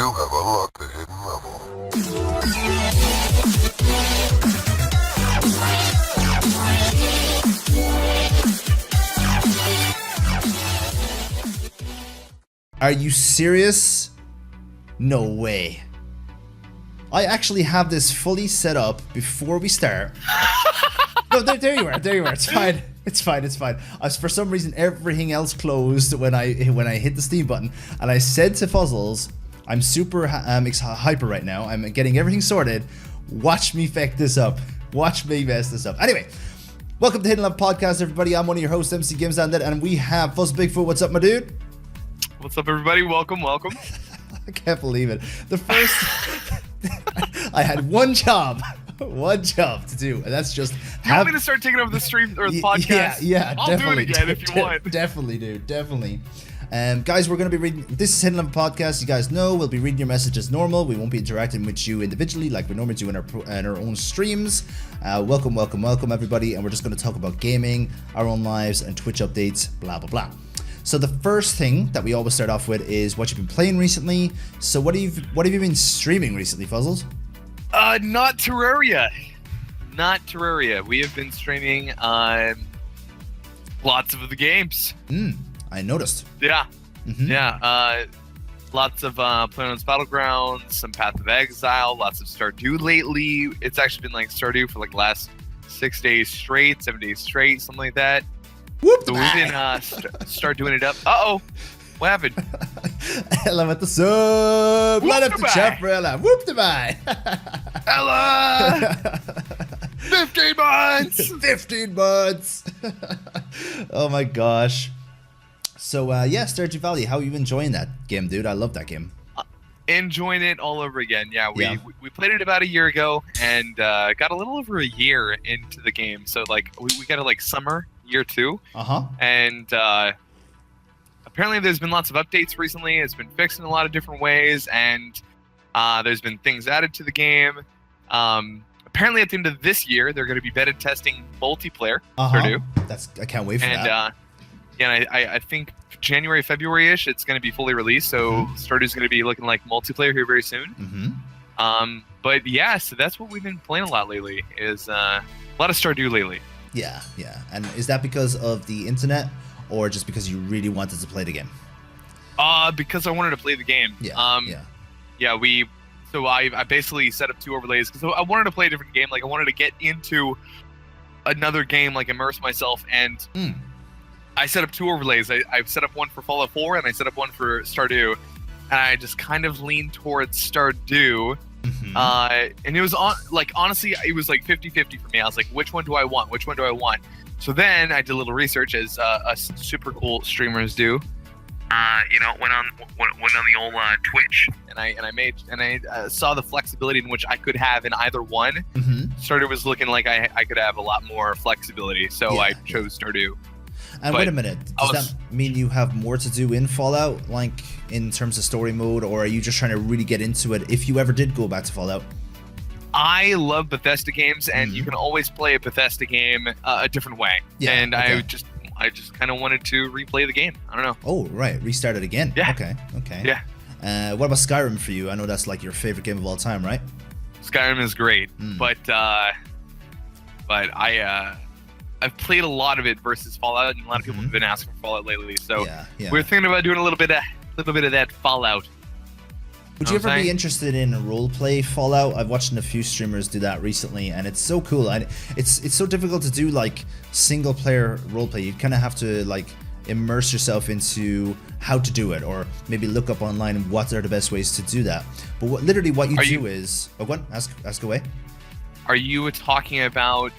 You have unlocked the hidden level. Are you serious? No way. I actually have this fully set up before we start. No, there you are. It's fine. It's fine. For some reason, everything else closed when I hit the Steam button, and I said to Fuzzles, "I'm super hyper right now. I'm getting everything sorted. Watch me feck this up. Watch me mess this up." Anyway, welcome to Hidden Love Podcast, everybody. I'm one of your hosts, MC Games Undead, and we have Fuzz Bigfoot. What's up, my dude? What's up, everybody? Welcome. I can't believe it. The first, I had one job to do, and that's just. You want me to start taking over the stream or the podcast? Yeah, I'll do it again if you want. Definitely, dude. Definitely. Guys, we're going to be reading. This is Hidden Love Podcast. You guys know we'll be reading your messages normal. We won't be interacting with you individually like we normally do in our own streams. Welcome, everybody. And we're just going to talk about gaming, our own lives, and Twitch updates, blah, blah, blah. So the first thing that we always start off with is what you've been playing recently. So what have you been streaming recently, Fuzzles? Not Terraria. We have been streaming lots of the games. I noticed. Yeah. Lots of PlayerUnknown's Battlegrounds, some Path of Exile, lots of Stardew lately. It's actually been like Stardew for like last 7 days straight, something like that. Whoop so we've been start doing it up. Uh-oh. What happened? Ella with the sub. Light up the chat for Ella. Whoop the bye. Ella! 15 months! 15 months! Oh my gosh. So, Stardew Valley, how are you enjoying that game, dude? I love that game. Enjoying it all over again. Yeah, we played it about a year ago and got a little over a year into the game. So, like, we got it like summer, year 2. And apparently there's been lots of updates recently. It's been fixed in a lot of different ways, and there's been things added to the game. Apparently at the end of this year, they're going to be beta testing multiplayer. Stardew. I can't wait for that. And I think January, February-ish, it's going to be fully released. So Stardew's going to be looking like multiplayer here very soon. But yeah, so that's what we've been playing a lot lately. Is a lot of Stardew lately. Yeah. And is that because of the internet, or just because you really wanted to play the game? Because I wanted to play the game. So I basically set up 2 overlays because I wanted to play a different game. Like, I wanted to get into another game, like immerse myself, and I set up 2 overlays. I've set up one for Fallout 4 and I set up one for Stardew, and I just kind of leaned towards Stardew. And it was honestly, it was like 50-50 for me. I was like, which one do I want? So then I did a little research, as us super cool streamers do. Went on the old Twitch, and I saw the flexibility in which I could have in either one. Stardew was looking like I could have a lot more flexibility, so I chose Stardew. And wait a minute, does that mean you have more to do in Fallout, like in terms of story mode, or are you just trying to really get into it if you ever did go back to Fallout? I love Bethesda games, and you can always play a Bethesda game a different way. I just kind of wanted to replay the game. I don't know. Oh, right. Restart it again. Yeah. Okay. Yeah. What about Skyrim for you? I know that's like your favorite game of all time, right? Skyrim is great, but I've played a lot of it versus Fallout, and a lot of people have been asking for Fallout lately. So we're thinking about doing a little bit of that Fallout. Would you ever be interested in roleplay Fallout? I've watched a few streamers do that recently, and it's so cool. And it's so difficult to do like single player roleplay. You kind of have to like immerse yourself into how to do it, or maybe look up online what are the best ways to do that. But what you do is, ask away. Are you talking about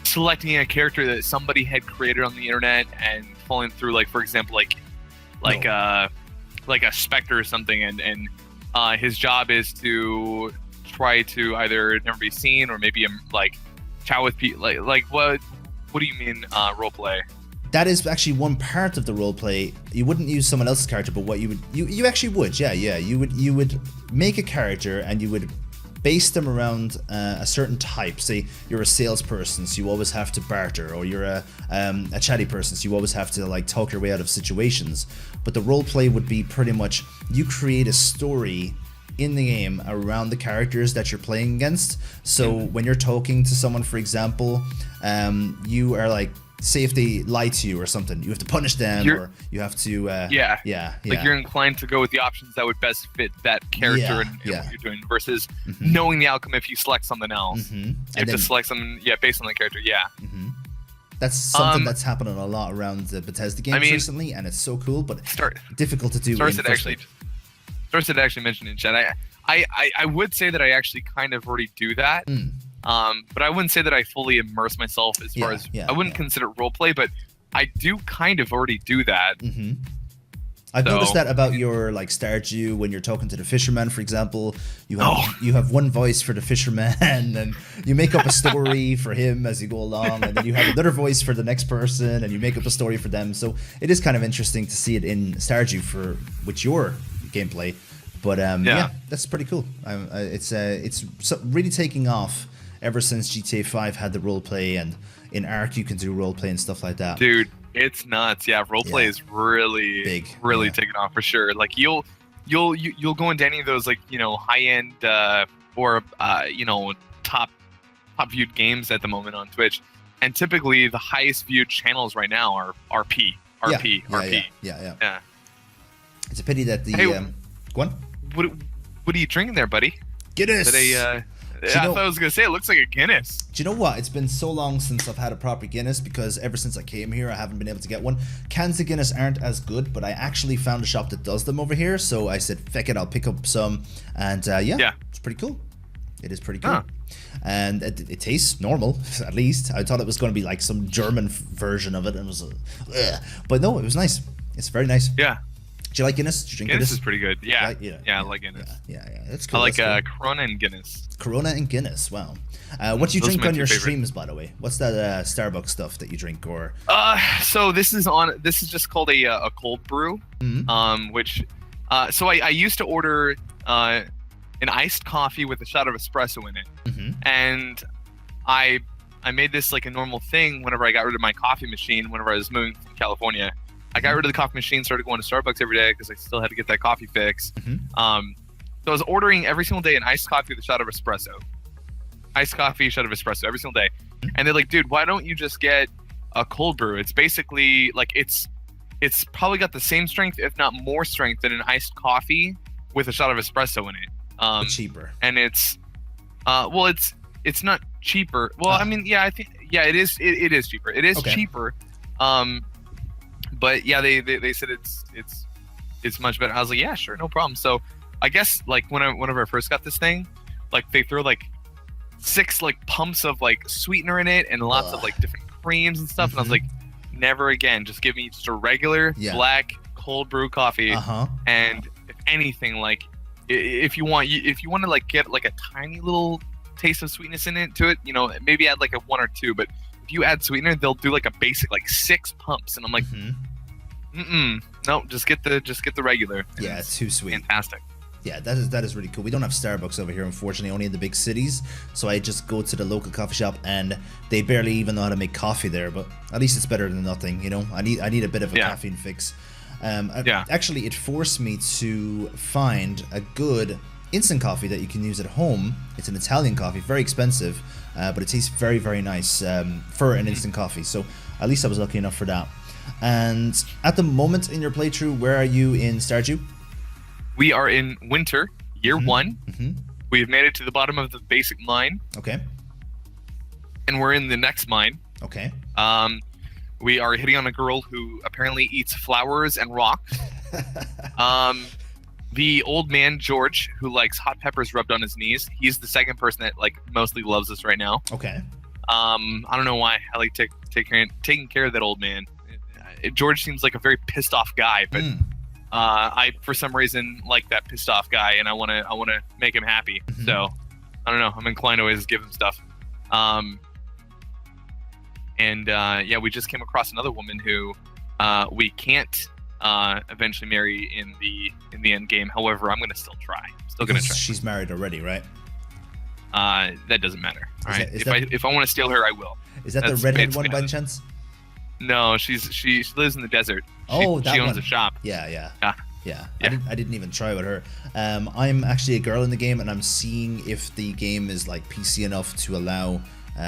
selecting a character that somebody had created on the internet and falling through, like, for example, like a Spectre or something, and his job is to try to either never be seen or maybe like chat with people, like what do you mean roleplay? That is actually one part of the roleplay. You wouldn't use someone else's character, but what you actually would, you would make a character, and you would base them around a certain type. Say you're a salesperson, so you always have to barter, or you're a chatty person, so you always have to like talk your way out of situations. But the role play would be pretty much you create a story in the game around the characters that you're playing against. So when you're talking to someone, for example, you are like, say if they lie to you or something, you have to punish them, or you have to like you're inclined to go with the options that would best fit that character and what you're doing, versus knowing the outcome if you select something else. You have to select something based on the character. That's something that's happening a lot around the Bethesda games recently, and it's so cool, but difficult to do. Starset actually mentioned in chat, I would say that I actually kind of already do that. But I wouldn't say that I fully immerse myself as far as I wouldn't consider it roleplay, but I do kind of already do that. I've noticed that about your like Stardew when you're talking to the fisherman, for example. You have one voice for the fisherman, and you make up a story for him as you go along, and then you have another voice for the next person, and you make up a story for them. So it is kind of interesting to see it in Stardew with your gameplay. But that's pretty cool. It's really taking off ever since GTA 5 had the roleplay, and in Ark you can do roleplay and stuff like that. Dude, it's nuts. Yeah, roleplay is really big, really taking off for sure. Like you'll go into any of those like high end or top viewed games at the moment on Twitch, and typically the highest viewed channels right now are RP. Yeah. It's a pity that the go on. What are you drinking there, buddy? Guinness. I thought I was gonna say it looks like a Guinness. Do you know what? It's been so long since I've had a proper Guinness, because ever since I came here I haven't been able to get one. Cans of Guinness aren't as good, but I actually found a shop that does them over here, so I said feck it, I'll pick up some, and it's pretty cool. It is pretty cool. And it tastes normal, at least. I thought it was going to be like some German version of it, and it was but no, it was nice. It's very nice. Do you like Guinness? Do you drink Guinness? Is pretty good. Yeah, I like Guinness. Yeah, that's cool. I like Corona and Guinness. Corona and Guinness. Wow. What do you drink on your streams, by the way? What's that Starbucks stuff that you drink, or? So this is just called a cold brew. Which, so I used to order an iced coffee with a shot of espresso in it, and I made this like a normal thing whenever I got rid of my coffee machine. Whenever I was moving from California, I got rid of the coffee machine, started going to Starbucks every day because I still had to get that coffee fix. So I was ordering every single day an iced coffee with a shot of espresso. Iced coffee, shot of espresso every single day. And they're like, dude, why don't you just get a cold brew? It's basically like it's probably got the same strength, if not more strength, than an iced coffee with a shot of espresso in it. But cheaper. And it's it's not cheaper. Well, I mean, I think it is cheaper. It is cheaper. But yeah, they said it's much better. I was like, yeah, sure, no problem. So I guess like whenever I first got this thing, like they throw like 6 like pumps of like sweetener in it and lots of like different creams and stuff, and I was like, never again. Just give me just a regular black cold brew coffee. And if anything, like if you want to like get like a tiny little taste of sweetness in it to it, maybe add like a 1 or 2, but if you add sweetener, they'll do like a basic like 6 pumps, and I'm like, no, just get the regular. Yeah, it's too sweet. Fantastic. Yeah, that is really cool. We don't have Starbucks over here, unfortunately, only in the big cities. So I just go to the local coffee shop, and they barely even know how to make coffee there. But at least it's better than nothing, I need a bit of a caffeine fix. Actually, it forced me to find a good instant coffee that you can use at home. It's an Italian coffee, very expensive, but it tastes very, very nice for an instant coffee. So at least I was lucky enough for that. And at the moment in your playthrough, where are you in Stardew? We are in winter, year 1. We've made it to the bottom of the basic mine. Okay. And we're in the next mine. Okay. We are hitting on a girl who apparently eats flowers and rocks. The old man, George, who likes hot peppers rubbed on his knees. He's the second person that like mostly loves us right now. Okay. I don't know why. I like taking care of that old man. George seems like a very pissed off guy, but I for some reason like that pissed off guy, and I want to make him happy. So I don't know. I'm inclined to always give him stuff. We just came across another woman who we can't eventually marry in the end game. However, I'm gonna still try. She's married already, right? that doesn't matter. All right. That, if I want to steal her, I will. Is that the redhead one by any chance? No, she lives in the desert. That she owns one. a shop. Yeah. Yeah. I didn't even try with her. I'm actually a girl in the game, and I'm seeing if the game is like PC enough to allow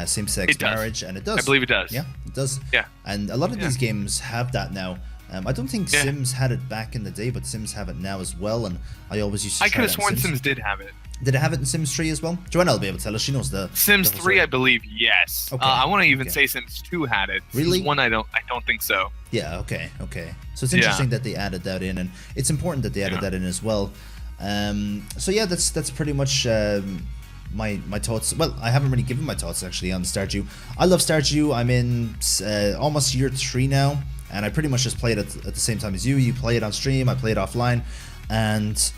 same-sex marriage, and it does. I believe it does. Yeah, it does. Yeah. And a lot of these games have that now. I don't think Sims had it back in the day, but Sims have it now as well, and I always used to. I could have sworn Sims did have it. Did it have it in Sims 3 as well? Joanna will be able to tell us. She knows the Sims 3, I believe, yes. Okay. I want to even say Sims 2 had it. Really? Sims 1, I don't think so. Yeah. Okay. So it's interesting that they added that in, and it's important that they added that in as well. So yeah, that's pretty much my thoughts. Well, I haven't really given my thoughts actually on Stardew. I love Stardew. I'm in almost year 3 now, and I pretty much just play it at the same time as you. You play it on stream, I play it offline, and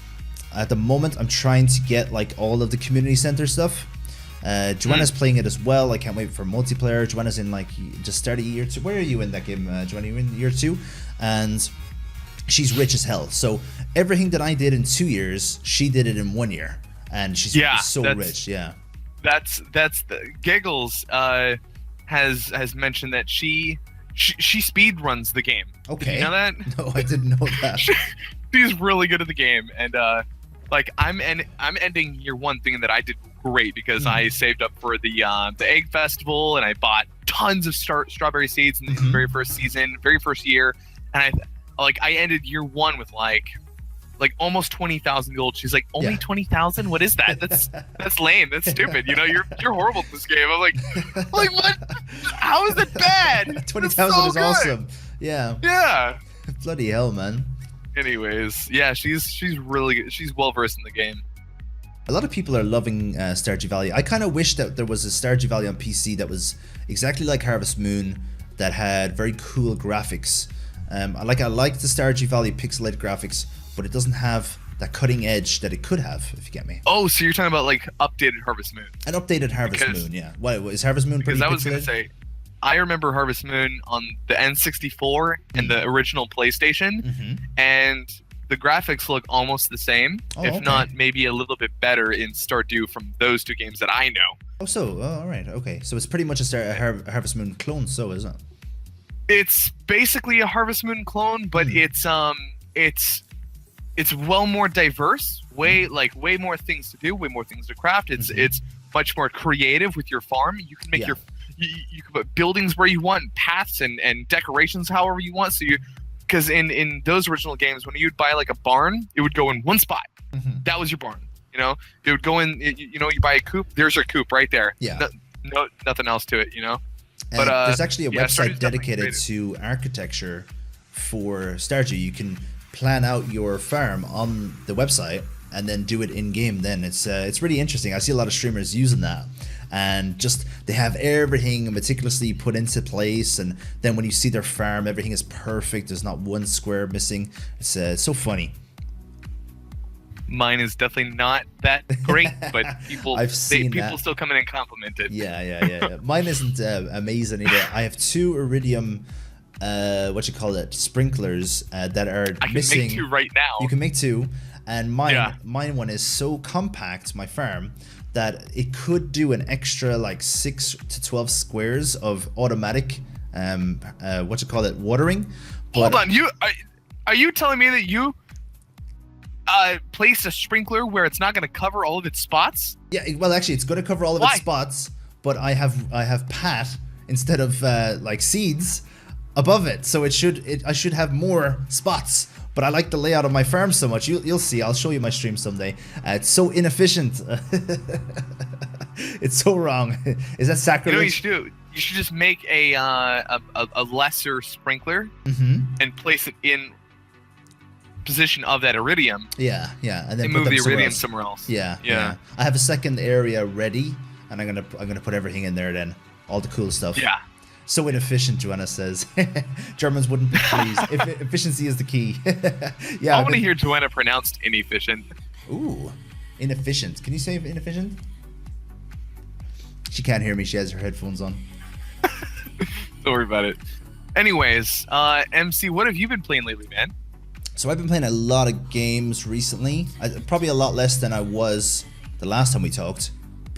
at the moment I'm trying to get like all of the community center stuff. Joanna's playing it as well. I can't wait for multiplayer. Joanna's in like just started year 2. Where are you in that game, Joanna? You're in year 2, and she's rich as hell. So everything that I did in 2 years, she did it in 1 year, and she's so rich. Yeah, that's the Giggles has mentioned that she speed runs the game. Okay, did you know that? No, I didn't know that. She's really good at the game, and like I'm ending year 1 thinking that I did great because I saved up for the egg festival, and I bought tons of strawberry seeds in the very first season, very first year, and I ended year 1 with like almost 20,000 gold. She's like, only 20,000? What is that? That's lame. That's stupid. You know, you're horrible at this game. I'm like what? How is it bad? 20,000 is awesome. Yeah. Yeah. Bloody hell, man. Anyways, yeah, she's really good. She's well versed in the game. A lot of people are loving Stardew Valley. I kind of wish that there was a Stardew Valley on PC that was exactly like Harvest Moon, that had very cool graphics. I like the Stardew Valley pixelated graphics, but it doesn't have that cutting edge that it could have, if you get me. Oh, so you're talking about like updated Harvest Moon? An updated Harvest Moon, yeah. What is Harvest Moon? Pretty because I was gonna say, I remember Harvest Moon on the N64 and the original PlayStation, and the graphics look almost the same, if not maybe a little bit better in Stardew from those 2 games that I know. All right, okay. So it's pretty much a Harvest Moon clone, so isn't it? It's basically a Harvest Moon clone, but it's well more diverse, way more things to do, way more things to craft. It's much more creative with your farm. You can make you can put buildings where you want, paths and decorations however you want. So because in those original games, when you'd buy like a barn, it would go in one spot. That was your barn. You know, it would go in. You buy a coop. There's your coop right there. Yeah. No, nothing else to it. You know. And but there's actually a website dedicated to architecture for Stardew. You can plan out your farm on the website and then do it in game. Then it's really interesting. I see a lot of streamers using that, and just they have everything meticulously put into place, and then when you see their farm, everything is perfect. There's not one square missing. It's so funny. Mine is definitely not that great, but people still come in and compliment it. Yeah. Mine isn't amazing either. I have 2 iridium sprinklers that are missing. I can make 2 right now. You can make 2, and mine one is so compact, my farm, that it could do an extra like 6 to 12 squares of automatic watering. But, hold on, are you telling me that you place a sprinkler where it's not going to cover all of its spots? Yeah, well, actually, it's going to cover all of its spots, but I have pat instead of like seeds above it, so I should have more spots. But I like the layout of my farm so much. You'll see. I'll show you my stream someday. It's so inefficient. It's so wrong. Is that sacrilege? You know what you should do? You should just make a lesser sprinkler and place it in position of that iridium. Yeah, and then move the iridium somewhere else. Yeah. I have a second area ready, and I'm gonna put everything in there then, all the cool stuff. Yeah. So inefficient, Joanna says. Germans wouldn't be pleased. Efficiency is the key. I want to hear Joanna pronounced inefficient. Ooh, inefficient. Can you say inefficient? She can't hear me. She has her headphones on. Don't worry about it. Anyways, MC, what have you been playing lately, man? So I've been playing a lot of games recently. Probably a lot less than I was the last time we talked,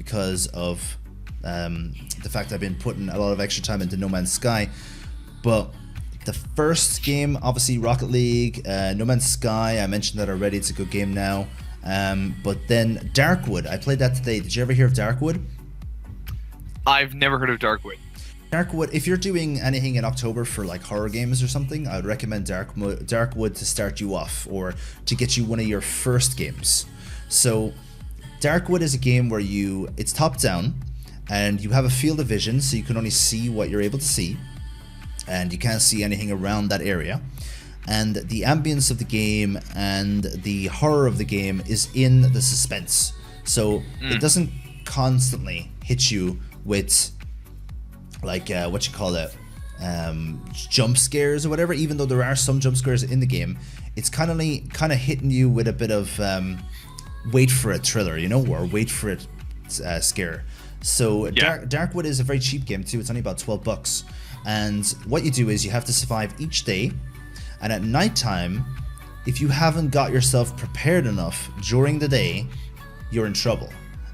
because of the fact I've been putting a lot of extra time into No Man's Sky. But the first game, obviously Rocket League, No Man's Sky, I mentioned that already, it's a good game now. But then Darkwood, I played that today. Did you ever hear of Darkwood? I've never heard of Darkwood. Darkwood, if you're doing anything in October for like horror games or something, I would recommend Darkwood to start you off, or to get you one of your first games. So Darkwood is a game where it's top down, and you have a field of vision, so you can only see what you're able to see, and you can't see anything around that area. And the ambience of the game and the horror of the game is in the suspense. So it doesn't constantly hit you with like jump scares or whatever. Even though there are some jump scares in the game, it's kind of hitting you with a bit of wait for it thriller, or wait for it scare. So Darkwood is a very cheap game too. It's only about $12, and what you do is you have to survive each day, and at nighttime, if you haven't got yourself prepared enough during the day, you're in trouble.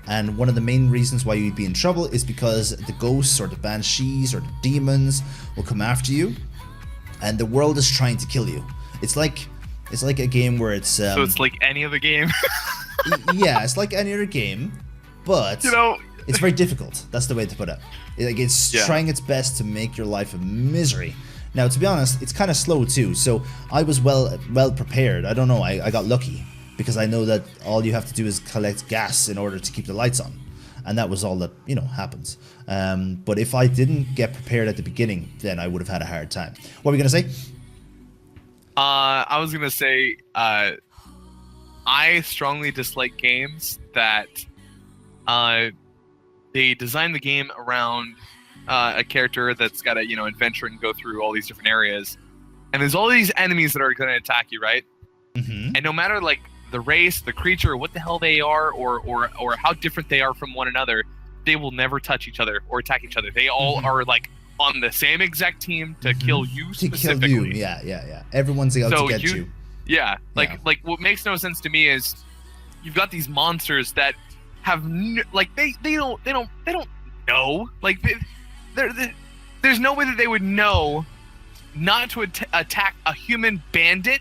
And one of the main reasons why you'd be in trouble is because the ghosts or the banshees or the demons will come after you, and the world is trying to kill you. It's like a game where it's so it's like any other game. Yeah, it's like any other game, but it's very difficult. That's the way to put it. It's trying its best to make your life a misery. Now, to be honest, it's kind of slow too. So I was well prepared. I don't know. I got lucky because I know that all you have to do is collect gas in order to keep the lights on, and that was all that happens. But if I didn't get prepared at the beginning, then I would have had a hard time. What were we gonna say? I was gonna say I strongly dislike games that they design the game around a character that's got to adventure and go through all these different areas, and there's all these enemies that are going to attack you, right? Mm-hmm. And no matter like the race, the creature, what the hell they are, or how different they are from one another, they will never touch each other or attack each other. They all are like on the same exact team to kill you specifically. To kill you, yeah. Everyone's out to get you. Yeah, like what makes no sense to me is you've got these monsters that have they don't know, like there's no way that they would know not to attack a human bandit.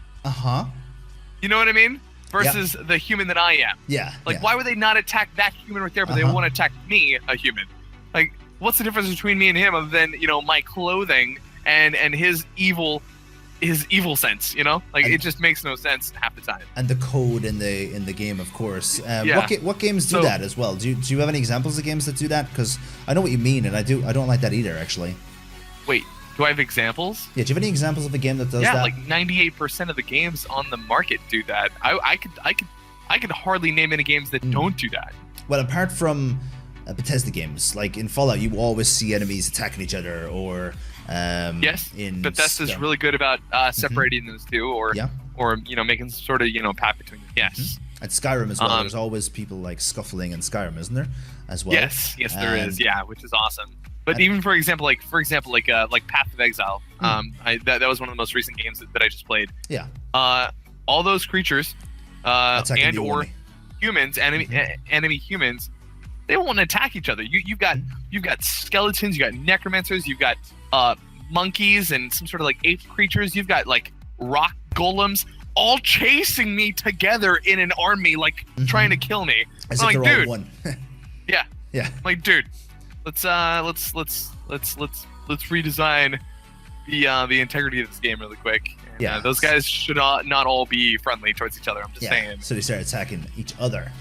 You know what I mean? Versus the human that I am. Yeah. Like, why would they not attack that human right there, but they want to attack me, a human? Like, what's the difference between me and him other than my clothing and his evil sense? Like, it just makes no sense half the time. And the code in the game, of course. What games do that as well? Do you have any examples of games that do that? Because I know what you mean, and I don't like that either, actually. Wait. Do I have examples? Yeah, do you have any examples of a game that does that? Yeah, like 98% of the games on the market do that. I could hardly name any games that don't do that. Well, apart from Bethesda games, like in Fallout, you always see enemies attacking each other, or yes, Bethesda's really good about separating those two, or making some sort of path between them. Yes. And Skyrim as well. There's always people like scuffling in Skyrim, isn't there? As well. Yes, there is. Yeah, which is awesome. But even for example, like Path of Exile, that was one of the most recent games that I just played. Yeah. All those creatures, and or humans, enemy humans, they won't attack each other. You've got skeletons, you got necromancers, you've got monkeys and some sort of like ape creatures. You've got like rock golems, all chasing me together in an army, like trying to kill me. As if they're all one. Yeah. I'm like, dude. Let's redesign the integrity of this game really quick. And, those guys should not all be friendly towards each other. I'm just saying. So they start attacking each other.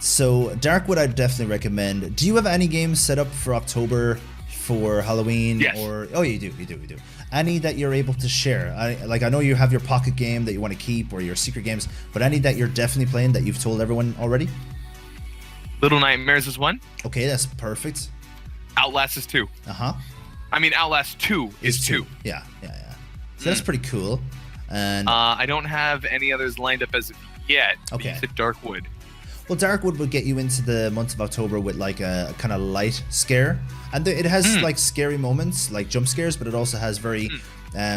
So Darkwood, I'd definitely recommend. Do you have any games set up for October for Halloween? Yes. You do. Any that you're able to share? I know you have your pocket game that you want to keep, or your secret games, but any that you're definitely playing that you've told everyone already? Little Nightmares is one. Okay, that's perfect. Outlast is 2. I mean, Outlast 2 is 2. Yeah. So that's pretty cool. And I don't have any others lined up as of yet. Okay. You said Darkwood. Well, Darkwood will get you into the month of October with like a kind of light scare, and it has like scary moments, like jump scares, but it also has very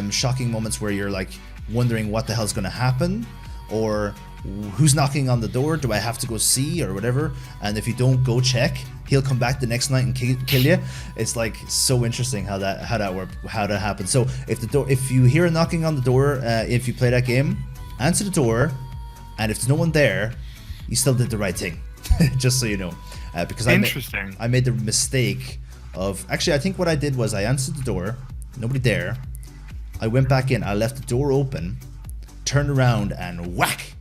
shocking moments where you're like wondering what the hell's going to happen, or who's knocking on the door? Do I have to go see or whatever? And if you don't go check, he'll come back the next night and kill you. It's like so interesting how that happens. So if you hear a knocking on the door, if you play that game, answer the door, and if there's no one there, you still did the right thing. Just so you know, because I made the mistake of actually, I think what I did was I answered the door, nobody there. I went back in, I left the door open, turned around, and whack,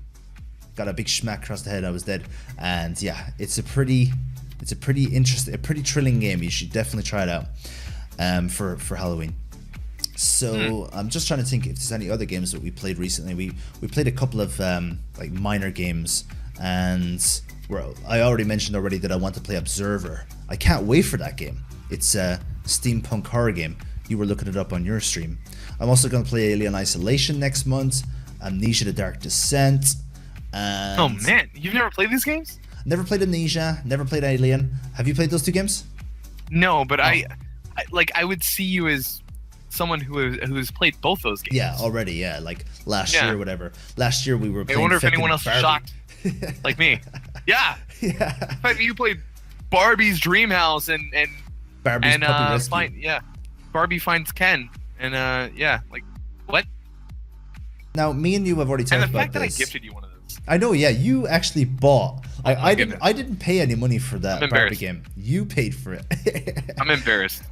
got a big smack across the head. I was dead. And yeah, it's a pretty interesting, a pretty thrilling game. You should definitely try it out for Halloween. So I'm just trying to think if there's any other games that we played recently. We played a couple of like minor games, and I already mentioned that I want to play Observer. I can't wait for that game. It's a steampunk horror game. You were looking it up on your stream. I'm also going to play Alien Isolation next month, Amnesia: The Dark Descent. And oh man, you've never played these games? Never played Amnesia, never played Alien. Have you played those two games? No, but I would see you as someone who's played both those games. Yeah, already. Yeah, like last year or whatever. Last year we were playing. I wonder if anyone else Barbie. is shocked, like me. Yeah. Yeah. In fact, you played Barbie's Dream House and Barbie's Puppy Rescue. Barbie finds Ken, and like what? Now, me and you have already talked about this. And the fact that I gifted you one of those. I know, yeah. You actually bought. I didn't pay any money for that Barbie game. You paid for it. I'm embarrassed.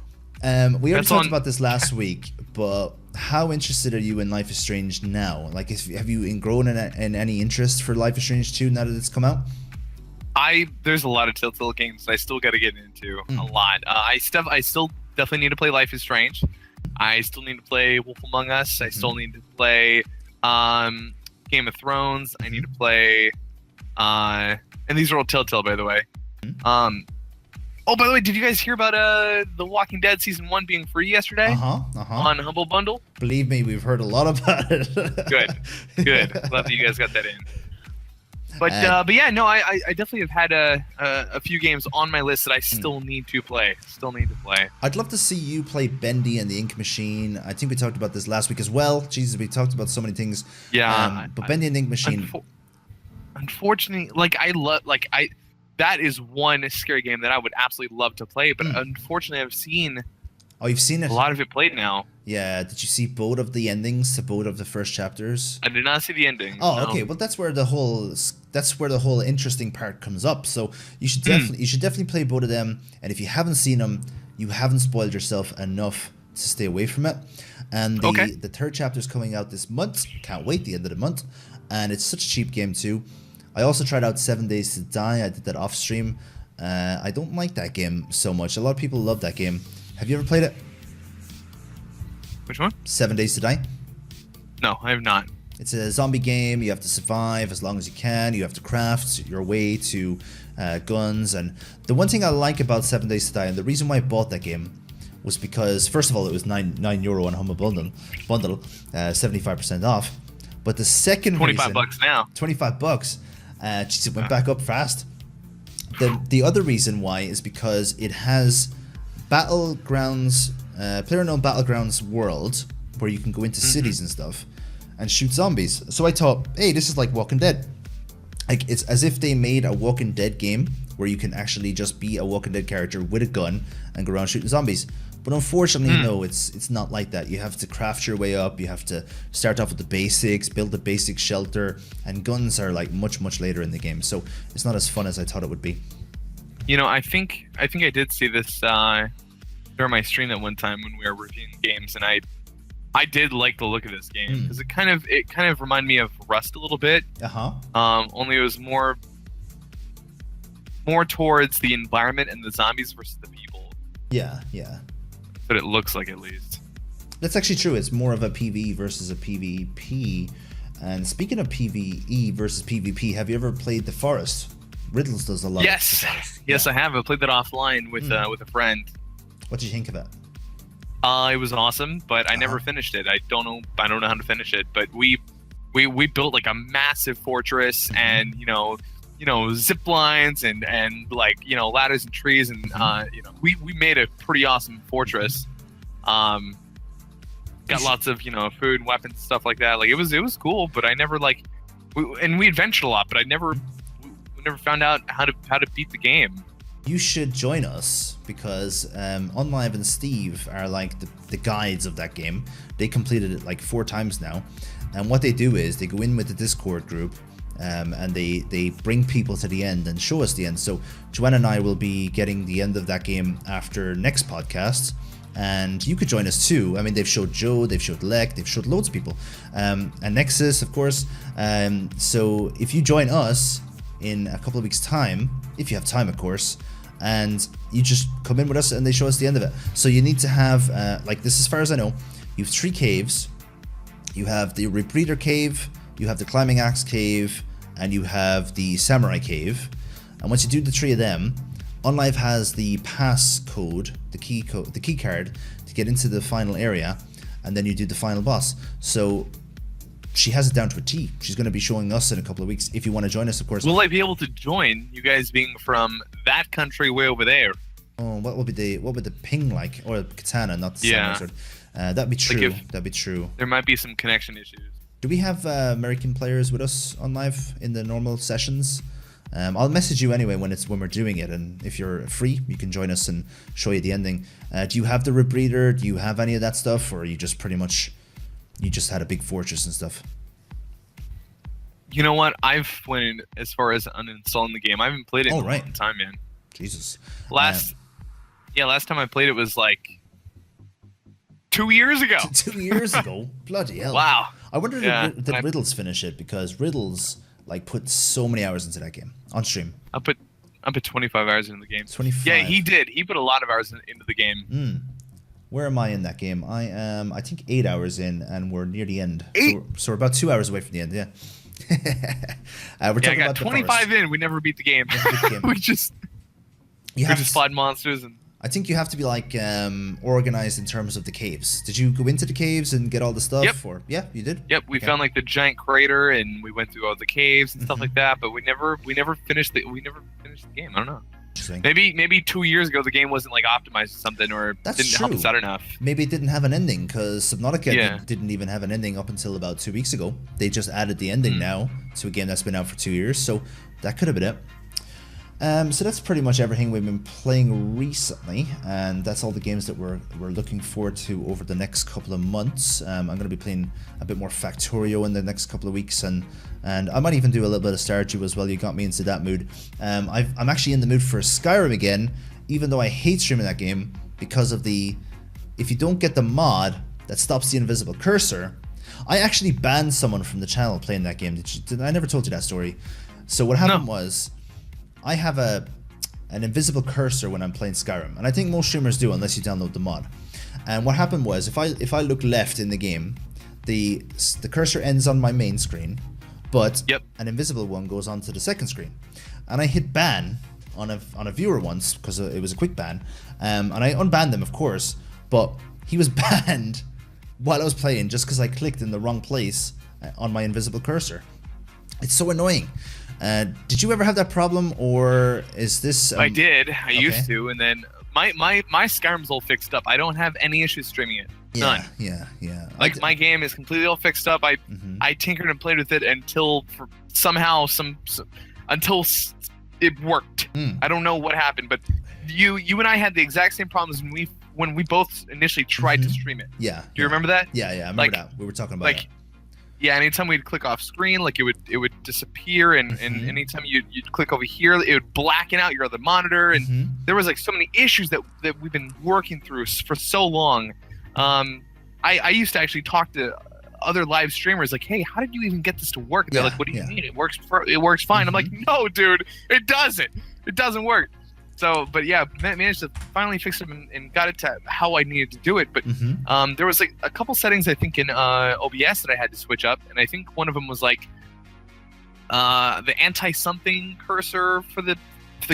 We already talked about this last week, but how interested are you in Life is Strange now? Like, have you grown in any interest for Life is Strange 2 now that it's come out? There's a lot of Telltale games that I still got to get into. A lot. I still definitely need to play Life is Strange. I still need to play Wolf Among Us. I still need to play Game of Thrones. I need to play and these are all Telltale, by the way. Oh, by the way, did you guys hear about The Walking Dead Season 1 being free yesterday? On Humble Bundle? Believe me, we've heard a lot about it. Good. Glad that you guys got that in. But yeah, no, I definitely have had a few games on my list that I still need to play. I'd love to see you play Bendy and the Ink Machine. I think we talked about this last week as well. Jesus, we talked about so many things. Yeah. But Bendy and the Ink Machine. Unfortunately, that is one scary game that I would absolutely love to play, but unfortunately I've seen you've seen it? A lot of it played now. Yeah, did you see both of the endings to both of the first chapters? I did not see the ending. Oh, no. Okay. Well, that's where the whole interesting part comes up. So you should definitely play both of them, and if you haven't seen them, you haven't spoiled yourself enough to stay away from it. And the third chapter is coming out this month. Can't wait, the end of the month. And it's such a cheap game too. I also tried out 7 Days to Die. I did that off stream. I don't like that game so much. A lot of people love that game. Have you ever played it? Which one? 7 Days to Die. No, I have not. It's a zombie game. You have to survive as long as you can. You have to craft your way to guns. And the one thing I like about 7 Days to Die, and the reason why I bought that game, was because, first of all, it was €9 on Humble Bundle, 75% off. But the second reason... $25 now. $25. Jeez, it went back up fast. The other reason why is because it has Battlegrounds, PlayerUnknown Battlegrounds world, where you can go into cities and stuff and shoot zombies. So I thought, hey, this is like Walking Dead. Like, it's as if they made a Walking Dead game where you can actually just be a Walking Dead character with a gun and go around shooting zombies. But unfortunately, no, it's not like that. You have to craft your way up. You have to start off with the basics, build a basic shelter, and guns are like much later in the game. So it's not as fun as I thought it would be. You know, I think I did see this during my stream at one time when we were reviewing games, and I did like the look of this game because it kind of reminded me of Rust a little bit. Only it was more towards the environment and the zombies versus the people. Yeah. But it looks like, at least. That's actually true. It's more of a PvE versus a PvP. And speaking of PvE versus PvP, have you ever played The Forest? Riddles does a lot. Yes, I have. I played that offline with a friend. What did you think of it? It was awesome, but I never finished it. I don't know how to finish it. But we built like a massive fortress, and zip lines and like ladders and trees, and we made a pretty awesome fortress. Got lots of food, weapons, stuff like that. Like it was cool, but I never we adventured a lot, but we never found out how to beat the game. You should join us because OnLive and Steve are like the guides of that game. They completed it like 4 times now, and what they do is they go in with the Discord group, and they bring people to the end and show us the end. So Joanna and I will be getting the end of that game after next podcast, and you could join us too. I mean, they've showed Joe, they've showed Lek, they've showed loads of people, and Nexus, of course. So if you join us in a couple of weeks' time, if you have time, of course, and you just come in with us and they show us the end of it. So you need to have, like this, as far as I know, you have 3 caves. You have the Rebreather Cave, you have the Climbing Axe Cave, and you have the Samurai Cave. And once you do the 3 of them, OnLive has the pass code, the key card to get into the final area, and then you do the final boss. So she has it down to a T. She's going to be showing us in a couple of weeks. If you want to join us, of course. Will I be able to join? You guys being from that country way over there. Oh, what would the ping like? Or katana, not the samurai sword. That'd be true. That'd be true. There might be some connection issues. Do we have American players with us on live in the normal sessions? I'll message you anyway when we're doing it, and if you're free, you can join us and show you the ending. Do you have the Rebreather? Do you have any of that stuff, or are you just pretty much you just had a big fortress and stuff? You know what? I've went as far as uninstalling the game. I haven't played it in a long time, man. Jesus. Last time I played it was like 2 years ago. 2 years ago? Bloody hell. Wow. I wonder did Riddles finish it, because Riddles like put so many hours into that game on stream. I put 25 hours into the game. 25. Yeah, he did. He put a lot of hours into the game. Where am I in that game? I am, I think, 8 hours in, and we're near the end. 8? So we're about 2 hours away from the end. Yeah. We're talking I got about 25 in. We never beat the game. we just fought monsters and. I think you have to be like organized in terms of the caves. Did you go into the caves and get all the stuff? Yep. Or yeah, you did. Yep, we found like the giant crater and we went through all the caves and stuff like that. But we never finished the game. I don't know. Maybe 2 years ago the game wasn't like optimized or something, or didn't help us out enough. Maybe it didn't have an ending, because Subnautica didn't even have an ending up until about 2 weeks ago. They just added the ending now to a game that's been out for 2 years, so that could have been it. So that's pretty much everything we've been playing recently, and that's all the games that we're looking forward to over the next couple of months. I'm going to be playing a bit more Factorio in the next couple of weeks, and I might even do a little bit of Stardew as well. You got me into that mood. I'm actually in the mood for Skyrim again, even though I hate streaming that game because of if you don't get the mod that stops the invisible cursor. I actually banned someone from the channel playing that game. I never told you that story. So what happened was, I have an invisible cursor when I'm playing Skyrim, and I think most streamers do unless you download the mod. And what happened was, if I look left in the game, the cursor ends on my main screen, but an invisible one goes onto the second screen. And I hit ban on a viewer once because it was a quick ban, and I unbanned them, of course, but he was banned while I was playing just because I clicked in the wrong place on my invisible cursor. It's so annoying. Did you ever have that problem, or is this? I did. I used to, and then my Skyrim's all fixed up. I don't have any issues streaming it. None. Yeah. Like my game is completely all fixed up. I tinkered and played with it until until it worked. I don't know what happened, but you and I had the exact same problems when we both initially tried to stream it. Yeah. Do you remember that? Yeah. I remember that. We were talking about it. Yeah, anytime we'd click off screen, like it would disappear, and anytime you'd click over here, it would blacken out your other monitor, and there was like so many issues that we've been working through for so long. I used to actually talk to other live streamers like, hey, how did you even get this to work? And they're like, what do you mean? It works fine. I'm like, no, dude, it doesn't work. So, but yeah, managed to finally fix it and got it to how I needed to do it. But there was like a couple settings, I think, in OBS that I had to switch up. And I think one of them was like the anti-something cursor for the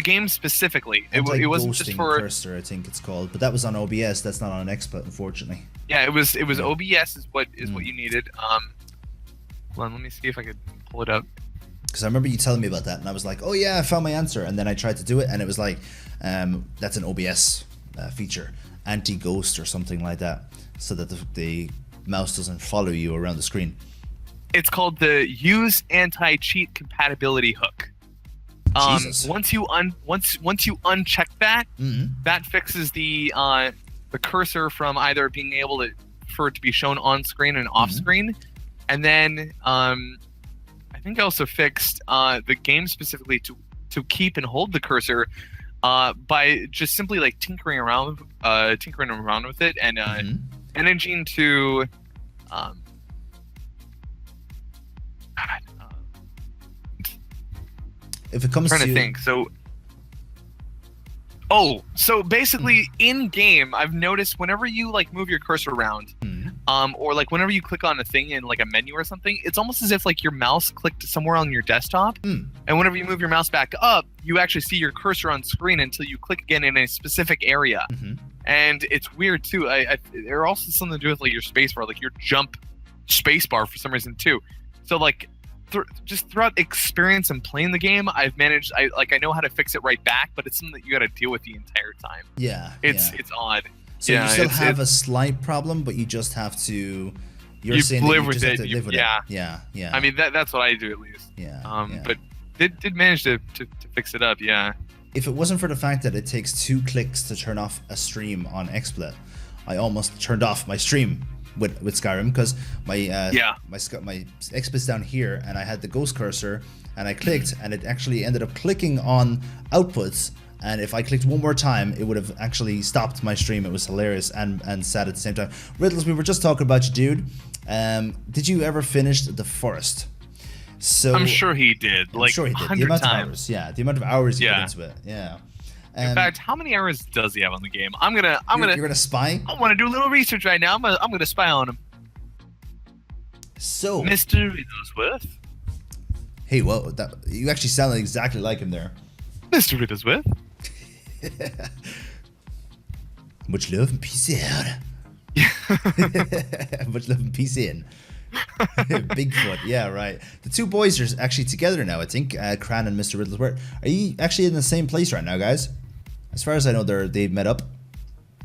game specifically. It wasn't just for cursor, I think it's called. But that was on OBS. That's not on XSplit, unfortunately. Yeah, it was OBS is what you needed. Hold on, let me see if I could pull it up. Because I remember you telling me about that, and I was like, oh yeah, I found my answer. And then I tried to do it, and it was like, that's an OBS feature, anti-ghost or something like that, so that the mouse doesn't follow you around the screen. It's called the Use Anti-Cheat Compatibility Hook. Jesus. Once you uncheck that, that fixes the cursor from either being able for it to be shown on screen and off screen, and then I think I also fixed the game specifically to keep and hold the cursor by just simply like tinkering around with it and managing to if it comes trying to think. So basically in game, I've noticed whenever you like move your cursor around, or like whenever you click on a thing in like a menu or something, it's almost as if like your mouse clicked somewhere on your desktop, and whenever you move your mouse back up, you actually see your cursor on screen until you click again in a specific area. And it's weird too. There are also something to do with like your space bar, like your jump space bar for some reason too. So like just throughout experience and playing the game, I've managed. I know how to fix it right back, but it's something that you got to deal with the entire time. Yeah, it's odd. So you still have a slight problem, but you just have to. You're saying live that you with just it. have to live with Yeah. it. Yeah. I mean that's what I do at least. Yeah. But did manage to fix it up. Yeah. If it wasn't for the fact that it takes 2 clicks to turn off a stream on XSplit, I almost turned off my stream with Skyrim because my XSplit's down here and I had the ghost cursor and I clicked and it actually ended up clicking on outputs, and if I clicked one more time it would have actually stopped my stream. It was hilarious and sad at the same time. Riddles, we were just talking about you, dude. Did you ever finish The Forest? So I'm sure he did. I'm sure he did. The amount of hours, the amount of hours he put into it. In fact, how many hours does he have on the game? You're gonna spy? I want to do a little research right now. I'm gonna spy on him. So, Mr. Riddlesworth. Hey, well, you actually sounded exactly like him there. Mr. Riddlesworth. Much love and peace out. Much love and peace in. Bigfoot, yeah, right. The two boys are actually together now, I think. Cran and Mr. Riddlesworth. Are you actually in the same place right now, guys? As far as I know, they've met up.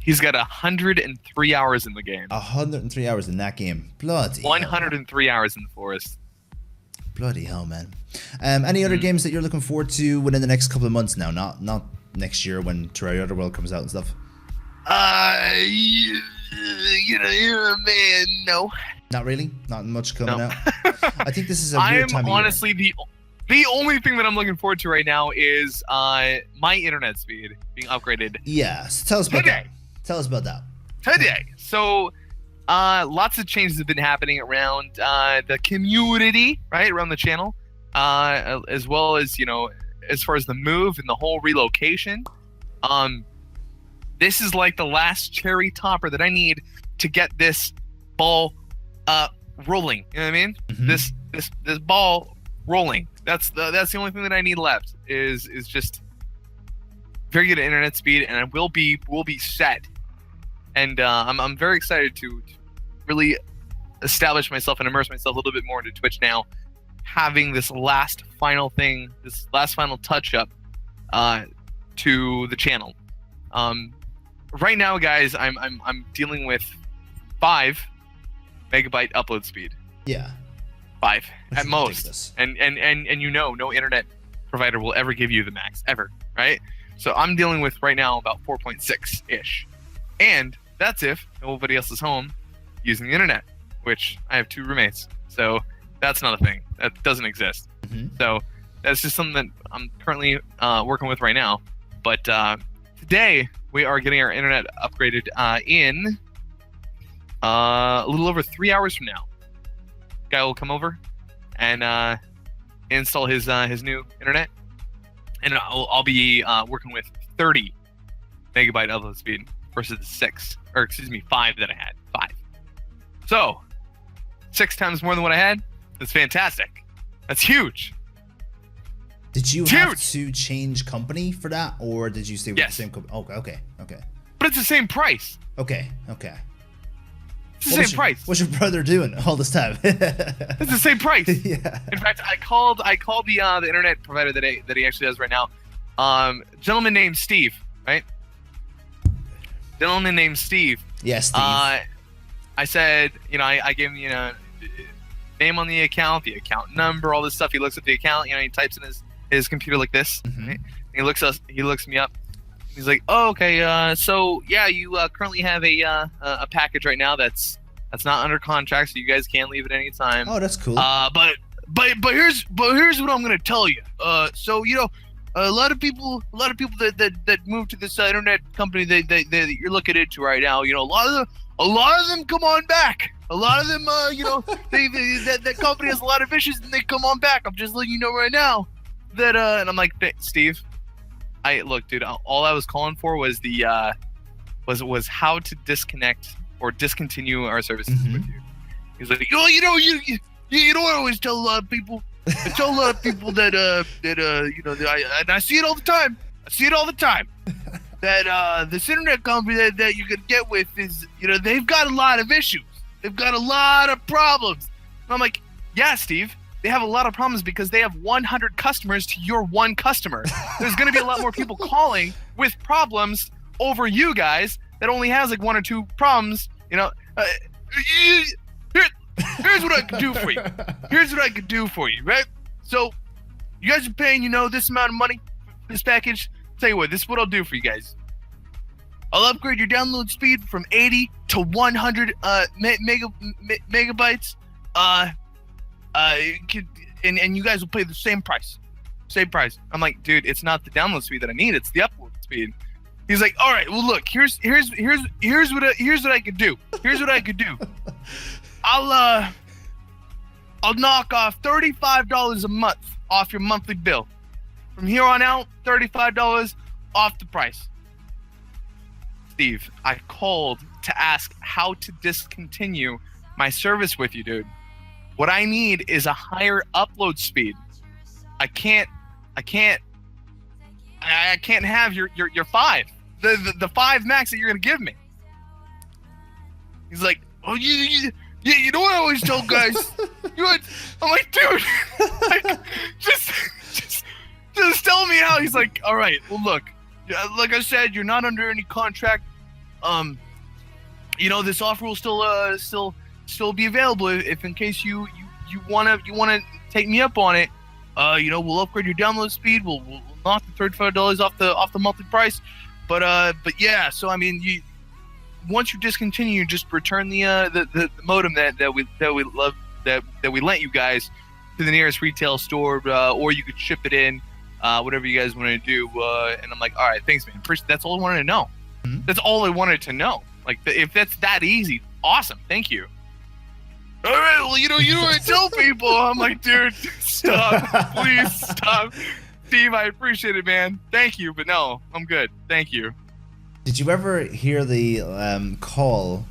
He's got 103 hours in the game. 103 hours in that game. Bloody 103 hours in the forest. Bloody hell, man. Any other games that you're looking forward to within the next couple of months now? Not next year when Terraria Otherworld comes out and stuff. Man, no. Not really? Not much coming out? I think this is a weird time of year. Honestly, the only thing that I'm looking forward to right now is my internet speed being upgraded. Yeah, so tell us about that. Tell us about that. Today. So, lots of changes have been happening around the community, right, around the channel, as well as, as far as the move and the whole relocation. This is like the last cherry topper that I need to get this ball rolling. You know what I mean? This ball rolling. That's the only thing that I need left is just very good internet speed, and we'll be set. And I'm very excited to really establish myself and immerse myself a little bit more into Twitch now, having this last final touch up to the channel. Right now, guys, I'm dealing with 5 megabyte upload speed. Yeah. 5 Which at most. Ridiculous. And no internet provider will ever give you the max ever, right? So I'm dealing with right now about 4.6 ish, and that's if nobody else is home using the internet, which I have 2 roommates, so that's not a thing that doesn't exist. So that's just something that I'm currently working with right now. But today we are getting our internet upgraded in a little over 3 hours from now. Guy will come over and install his new internet, and I'll be working with 30 megabyte upload speed versus the 5 that I had. 5. So 6 times more than what I had. That's fantastic. That's huge. Did you have to change company for that, or did you stay with the same company? Okay. But it's the same price. Okay. It's the same price. What's your brother doing all this time? It's the same price. Yeah. In fact, I called the internet provider that he actually does right now. Gentleman named Steve, right? Gentleman named Steve. Yes, Steve. I said, I gave him, name on the account number, all this stuff. He looks at the account, he types in his computer like this. Right? He looks me up. He's like, oh, okay, so yeah, you currently have a package right now that's not under contract, so you guys can't leave at any time. Oh, that's cool. But here's what I'm gonna tell you. So a lot of people that move to this internet company that you're looking into right now, a lot of them come on back. A lot of them, that company has a lot of issues and they come on back. I'm just letting you know right now that, and I'm like, Steve, look, dude, all I was calling for was was how to disconnect or discontinue our services with you. He's like, you know what I always tell a lot of people? I tell a lot of people that and I see it all the time. That this internet company that you could get with is, they've got a lot of issues. They've got a lot of problems. And I'm like, yeah, Steve, they have a lot of problems because they have 100 customers to your one customer. There's going to be a lot more people calling with problems over you guys that only has like 1 or 2 problems. Here's what I could do for you. Here's what I could do for you, right? So you guys are paying, this amount of money for this package. Tell you what, this is what I'll do for you guys. I'll upgrade your download speed from 80 to 100 megabytes. And you guys will pay the same price. I'm like, dude, it's not the download speed that I need. It's the upload speed. He's like, all right, well, look, here's what I could do. Here's what I could do. I'll knock off $35 a month off your monthly bill. From here on out, $35 off the price. Steve, I called to ask how to discontinue my service with you, dude. What I need is a higher upload speed. I can't have your 5. The 5 max that you're gonna give me. He's like, oh, you know what I always tell guys? I'm like, dude, just tell me how. He's like, all right, well, look, like I said, you're not under any contract. This offer will still be available if in case you wanna take me up on it. We'll upgrade your download speed. We'll knock the $35 off the monthly price. But yeah, so I mean, once you discontinue, just return the modem that we lent you guys to the nearest retail store, or you could ship it in, whatever you guys want to do. And I'm like, all right, thanks, man. That's all I wanted to know. Mm-hmm. That's all I wanted to know. Like, if that's that easy, awesome. Thank you. All right, well, you know what I tell people. I'm like, dude, stop. Please stop. Steve, I appreciate it, man. Thank you, but no, I'm good. Thank you. Did you ever hear the call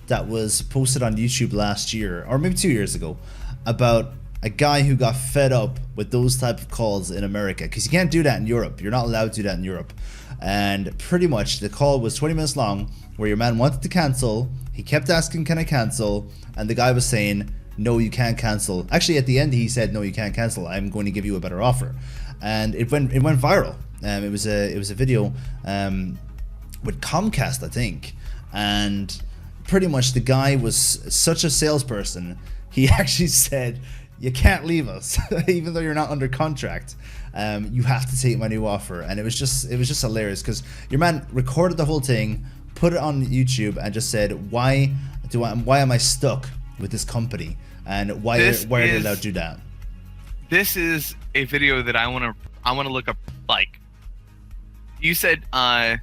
that was posted on YouTube last year, or maybe 2 years ago, about a guy who got fed up with those type of calls in America? Because you can't do that in Europe. You're not allowed to do that in Europe. And pretty much the call was 20 minutes long, where your man wanted to cancel. He kept asking, can I cancel? And the guy was saying, no, you can't cancel. Actually, at the end, he said, no, you can't cancel. I'm going to give you a better offer. And it went viral. It was a video with Comcast, I think. And pretty much the guy was such a salesperson. He actually said, you can't leave us, even though you're not under contract. You have to take my new offer. And it was just hilarious, because your man recorded the whole thing, put it on YouTube, and just said, why am I stuck with this company, and why are they allowed to do that? This is a video that I want to look up. Like you said, not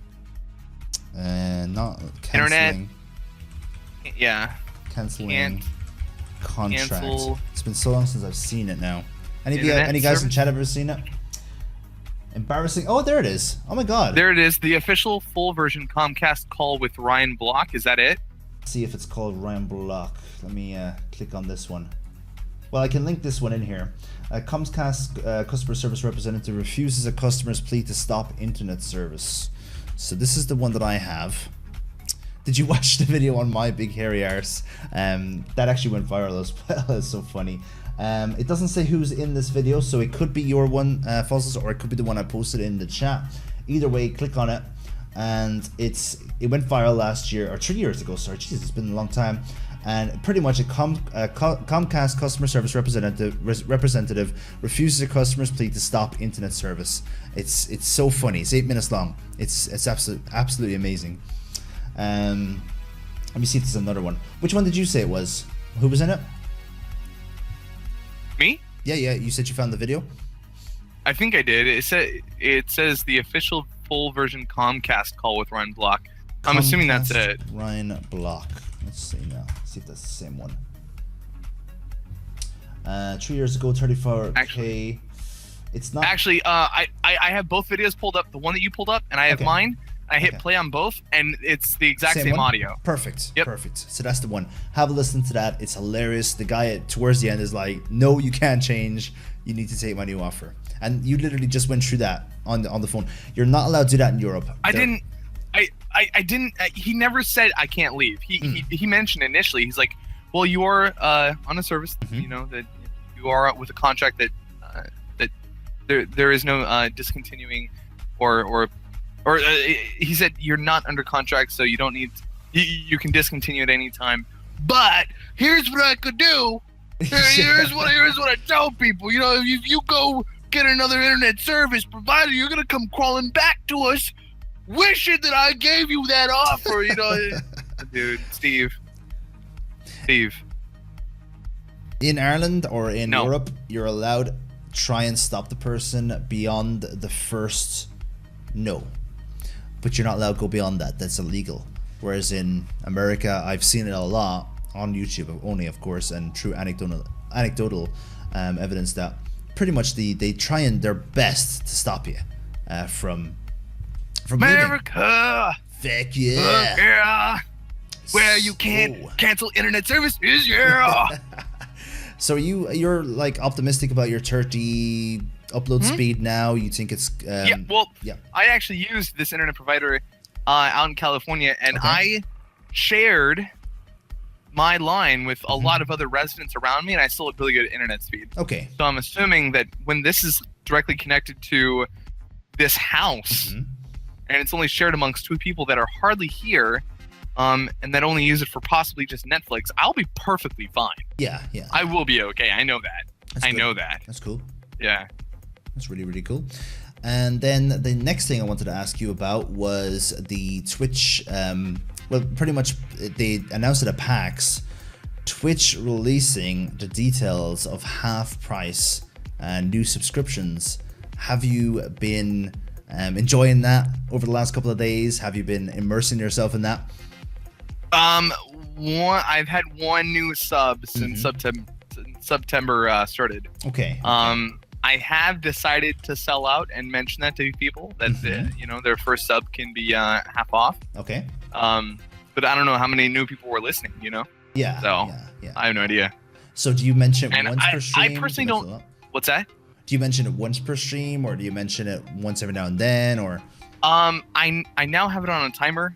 canceling. Internet. Yeah. Canceling contract. Cancel. It's been so long since I've seen it now. Any guys in chat ever seen it? Embarrassing. Oh, there it is. Oh my god. There it is. The official full version Comcast call with Ryan Block. Is that it? Let's see if it's called Ryan Block. Let me click on this one. Well, I can link this one in here. Comcast customer service representative refuses a customer's plea to stop internet service. So this is the one that I have. Did you watch the video on my big hairy arse? That actually went viral as well. It's so funny. It doesn't say who's in this video, so it could be your one, Fossil, or it could be the one I posted in the chat. Either way, click on it. And it went viral last year, or 3 years ago, sorry, Jesus, it's been a long time. and pretty much a Comcast customer service representative refuses a customer's plea to stop internet service. It's so funny. It's 8 minutes long. It's absolutely amazing. Let me see if there's another one. Which one did you say it was? Who was in it? Me? Yeah. You said you found the video. I think I did. It says the official full version Comcast call with Ryan Block. I'm assuming that's it. Ryan Block. Let's see now. See if that's the same one. 3 years ago, 34K. Actually, it's not. Actually, I have both videos pulled up. The one that you pulled up, and I have mine. I hit play on both, and it's the exact same audio. Perfect. Yep. Perfect. So that's the one. Have a listen to that. It's hilarious. The guy towards the end is like, "No, you can't change. You need to take my new offer." And you literally just went through that on the phone. You're not allowed to do that in Europe. I didn't. He never said I can't leave. He mentioned initially. He's like, "Well, you are on a service. You know that you are with a contract that there is no discontinuing or he said you're not under contract, so you don't need. You can discontinue at any time. But here's what I could do. Here's what I tell people. You know, if you go get another internet service provider, you're gonna come crawling back to us, wishing that I gave you that offer. You know, dude, Steve. In Ireland or in Europe, you're allowed to try and stop the person beyond the first no, but you're not allowed to go beyond that. That's illegal. Whereas in America, I've seen it a lot on YouTube only, of course, and through anecdotal evidence that pretty much they try and their best to stop you from America. Leaving. Fuck yeah. Yeah. Where you can't cancel internet services. Yeah. So you're like optimistic about your 30 upload speed now? You think it's I actually used this internet provider out in California, and I shared my line with a lot of other residents around me, and I still had really good internet speed. Okay. So I'm assuming that when this is directly connected to this house, and it's only shared amongst 2 people that are hardly here, and that only use it for possibly just Netflix, I'll be perfectly fine. Yeah. I will be okay. I know that. I know that. That's cool. Yeah. That's really, really cool. And then the next thing I wanted to ask you about was the Twitch. Well, pretty much they announced it at PAX. Twitch releasing the details of half price and new subscriptions. Have you been enjoying that over the last couple of days? Have you been immersing yourself in that? I've had one new sub since September started. Okay. I have decided to sell out and mention that to people that their first sub can be half off. Okay. But I don't know how many new people were listening. You know. Yeah. So I have no idea. So do you mention it once per stream? I personally don't. What's that? Do you mention it once per stream, or do you mention it once every now and then, or? I now have it on a timer.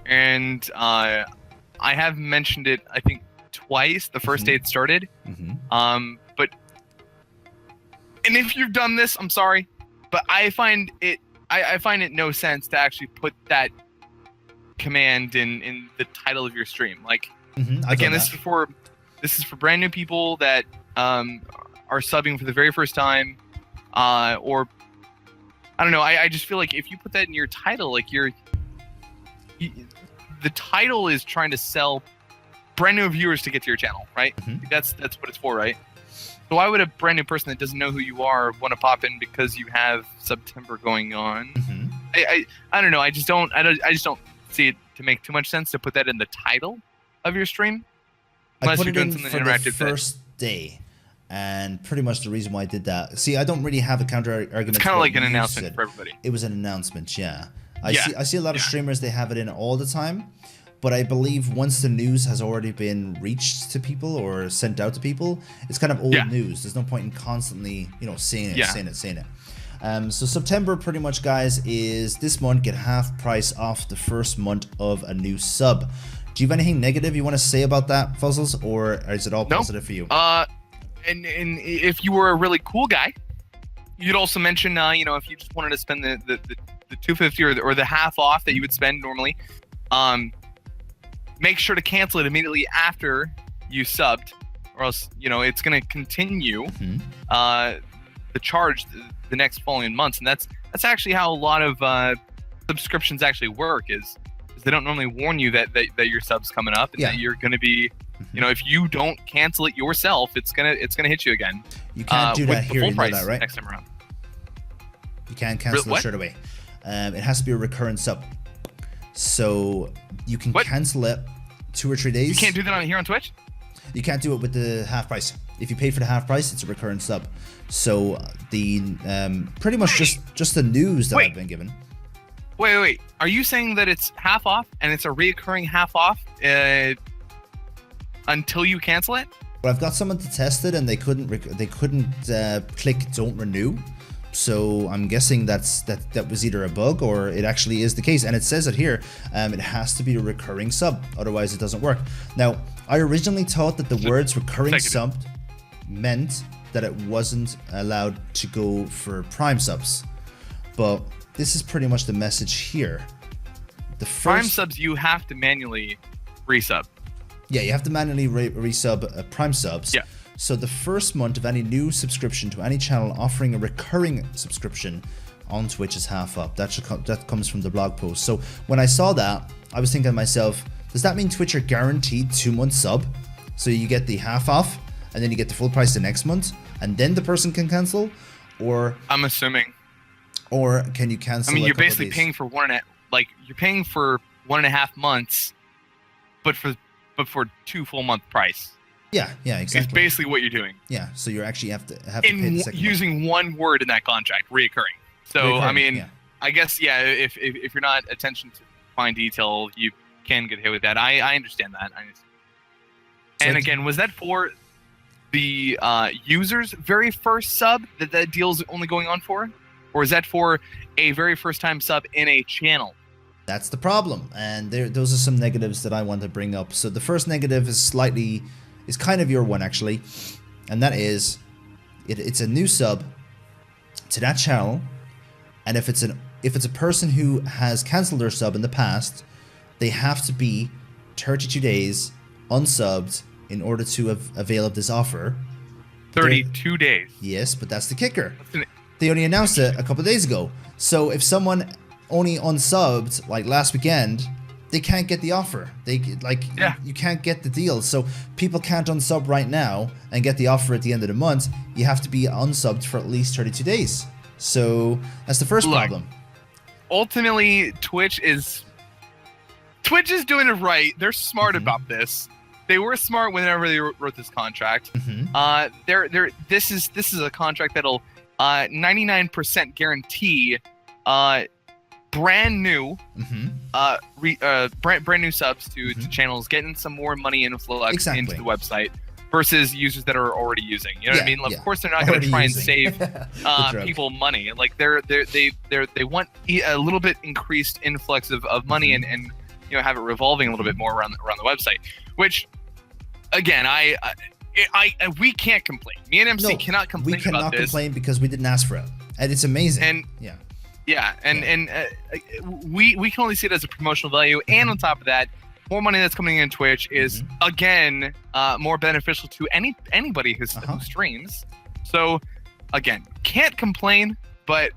And I have mentioned it, I think, twice the first day it started. But and if you've done this, I'm sorry, but I find it no sense to actually put that command in the title of your stream. Like again, this is for brand new people that are subbing for the very first time, or I don't know. I just feel like if you put that in your title, like the title is trying to sell brand new viewers to get to your channel, right? That's what it's for, right? So why would a brand new person that doesn't know who you are want to pop in because you have September going on? I don't know. I just don't see it to make too much sense to put that in the title of your stream, unless you're doing something interactive. The first day, and pretty much the reason why I did that. See, I don't really have a counter argument. It's kind of like an announcement for everybody. It was an announcement, yeah. I see a lot of streamers, they have it in all the time, but I believe once the news has already been reached to people or sent out to people, it's kind of old news. There's no point in constantly, saying it. So September, pretty much, guys, is this month. Get half price off the first month of a new sub. Do you have anything negative you want to say about that, Fuzzles, or is it all positive for you? And if you were a really cool guy, you'd also mention, if you just wanted to spend the $250 or the half off that you would spend normally, make sure to cancel it immediately after you subbed, or else it's going to continue the charge the next following months. And that's actually how a lot of subscriptions actually work. Is they don't normally warn you that your sub's coming up and that you're going to be, if you don't cancel it yourself, it's gonna hit you again. You can't do that here. You know that, right? Next time around. You can't cancel it straight away. It has to be a recurrent sub. So you can cancel it 2 or 3 days. You can't do that here on Twitch? You can't do it with the half price. If you pay for the half price, it's a recurrent sub. So the pretty much just the news that I've been given. Wait. Are you saying that it's half off and it's a reoccurring half off until you cancel it? Well, I've got someone to test it and they couldn't click don't renew. So I'm guessing that was either a bug or it actually is the case. And it says it here, it has to be a recurring sub, otherwise it doesn't work. Now, I originally thought that the words recurring sub meant that it wasn't allowed to go for Prime subs. But this is pretty much the message here. The first Prime subs, you have to manually resub. Yeah, you have to manually resub Prime subs. Yeah. So the first month of any new subscription to any channel offering a recurring subscription on Twitch is half up. That comes from the blog post. So when I saw that, I was thinking to myself, does that mean Twitch are guaranteed 2 months sub? So you get the half off and then you get the full price the next month and then the person can cancel? Or I'm assuming. Or can you cancel? I mean, you're basically paying for you're paying for 1.5 months, but for 2 full month price. Yeah, exactly. It's basically what you're doing. Yeah, so you actually have to pay the second using month. one word in that contract, reoccurring. So I mean, I guess if you're not attention to fine detail, you can get hit with that. I understand that. And again, was that for the user's very first sub that deal's only going on for, or is that for a very first time sub in a channel? That's the problem, and those are some negatives that I want to bring up. So the first negative is kind of your one actually, and that is it's a new sub to that channel, and if it's a person who has cancelled their sub in the past, they have to be 32 days unsubbed in order to avail of this offer. 32 days. Yes, but that's the kicker. They only announced it a couple of days ago. So if someone only unsubbed like last weekend, they can't get the offer. You can't get the deal. So people can't unsub right now and get the offer at the end of the month. You have to be unsubbed for at least 32 days. So that's the first problem. Ultimately, Twitch is doing it right. They're smart about this. They were smart whenever they wrote this contract. This is a contract that'll 99% guarantee brand new brand new subs to channels, getting some more money influx into the website versus users that are already using. You know what I mean? Of course, they're not going to try and save people money. Like they want a little bit increased influx of money and have it revolving a little bit more around the website. Which, again, we can't complain. Me and MC cannot complain about this. We cannot complain because we didn't ask for it, and it's amazing. And we can only see it as a promotional value, and on top of that, more money that's coming in Twitch is again more beneficial to anybody who streams. So again, can't complain, but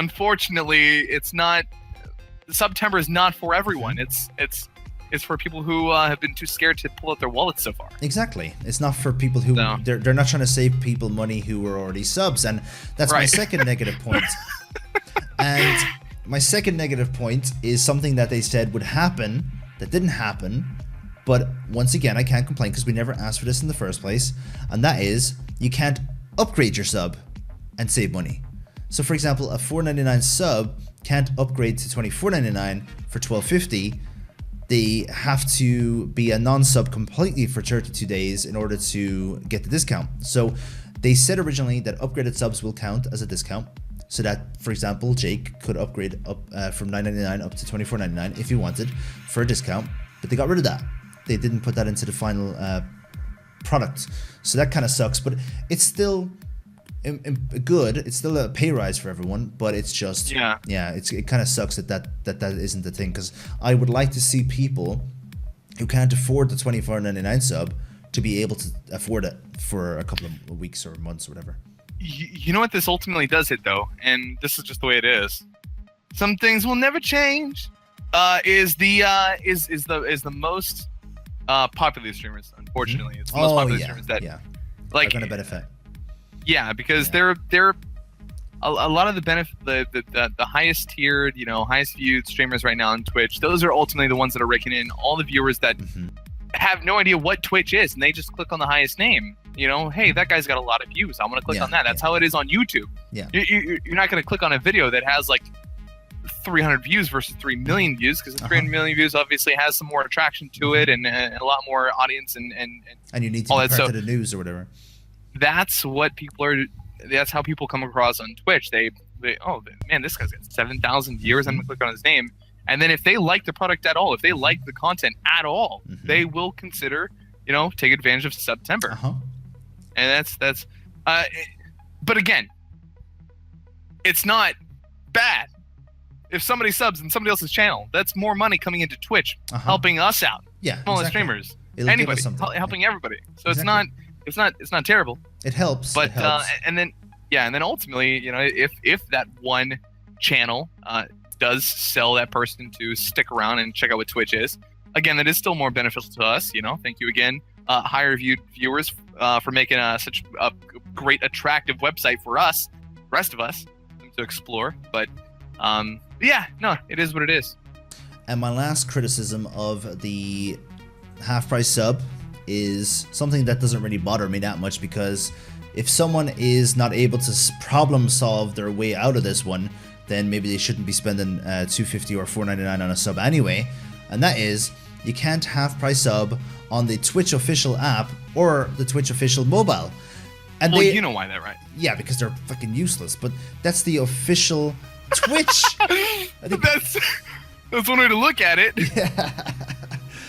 unfortunately, it's not. September is not for everyone. It's for people who have been too scared to pull out their wallets so far. Exactly. It's not for people who they're not trying to save people money who are already subs, and that's my second negative point. And my second negative point is something that they said would happen that didn't happen, but once again I can't complain because we never asked for this in the first place, and that is you can't upgrade your sub and save money. So for example, a $4.99 sub can't upgrade to $24.99 for $12.50. They have to be a non-sub completely for 32 days in order to get the discount. So they said originally that upgraded subs will count as a discount, so that, for example, Jake could upgrade up from $9.99 up to $24.99 if he wanted for a discount, but they got rid of that. They didn't put that into the final product, so that kind of sucks. But it's still good. It's still a pay rise for everyone, but it's just it kind of sucks that isn't the thing, because I would like to see people who can't afford the $24.99 sub to be able to afford it for a couple of weeks or months or whatever. You know what this ultimately does it though, and this is just the way it is. Some things will never change. Is the most popular streamers, unfortunately. It's the most popular streamers that like are gonna benefit. Yeah, because they're a lot of the benefit, the highest tiered, highest viewed streamers right now on Twitch. Those are ultimately the ones that are raking in all the viewers that have no idea what Twitch is, and they just click on the highest name. Hey, that guy's got a lot of views. I'm gonna click on that. That's how it is on YouTube. Yeah, you're not gonna click on a video that has like 300 views versus 3 million views, because 300 million views obviously has some more attraction to it and a lot more audience and you need to be part of the news or whatever. That's what people are. That's how people come across on Twitch. They oh man, this guy's got 7,000 viewers. I'm gonna click on his name, and then if they like the product at all, if they like the content at all, they will consider take advantage of September. And that's. But again, it's not bad. If somebody subs in somebody else's channel, that's more money coming into Twitch, helping us out. Yeah, smaller streamers, anybody, helping everybody. So it's not terrible. It helps. But it helps. and then ultimately, if that one channel does sell that person to stick around and check out what Twitch is, again, that is still more beneficial to us. Thank you again, higher viewers, for making such a great, attractive website for us, rest of us, to explore. But it is what it is. And my last criticism of the half-price sub is something that doesn't really bother me that much, because if someone is not able to problem solve their way out of this one, then maybe they shouldn't be spending $2.50 or $4.99 on a sub anyway. And that is, you can't half-price sub on the Twitch official app or the Twitch official mobile. And you know why that, right? Yeah, because they're fucking useless. But that's the official Twitch. That's one way to look at it. Yeah.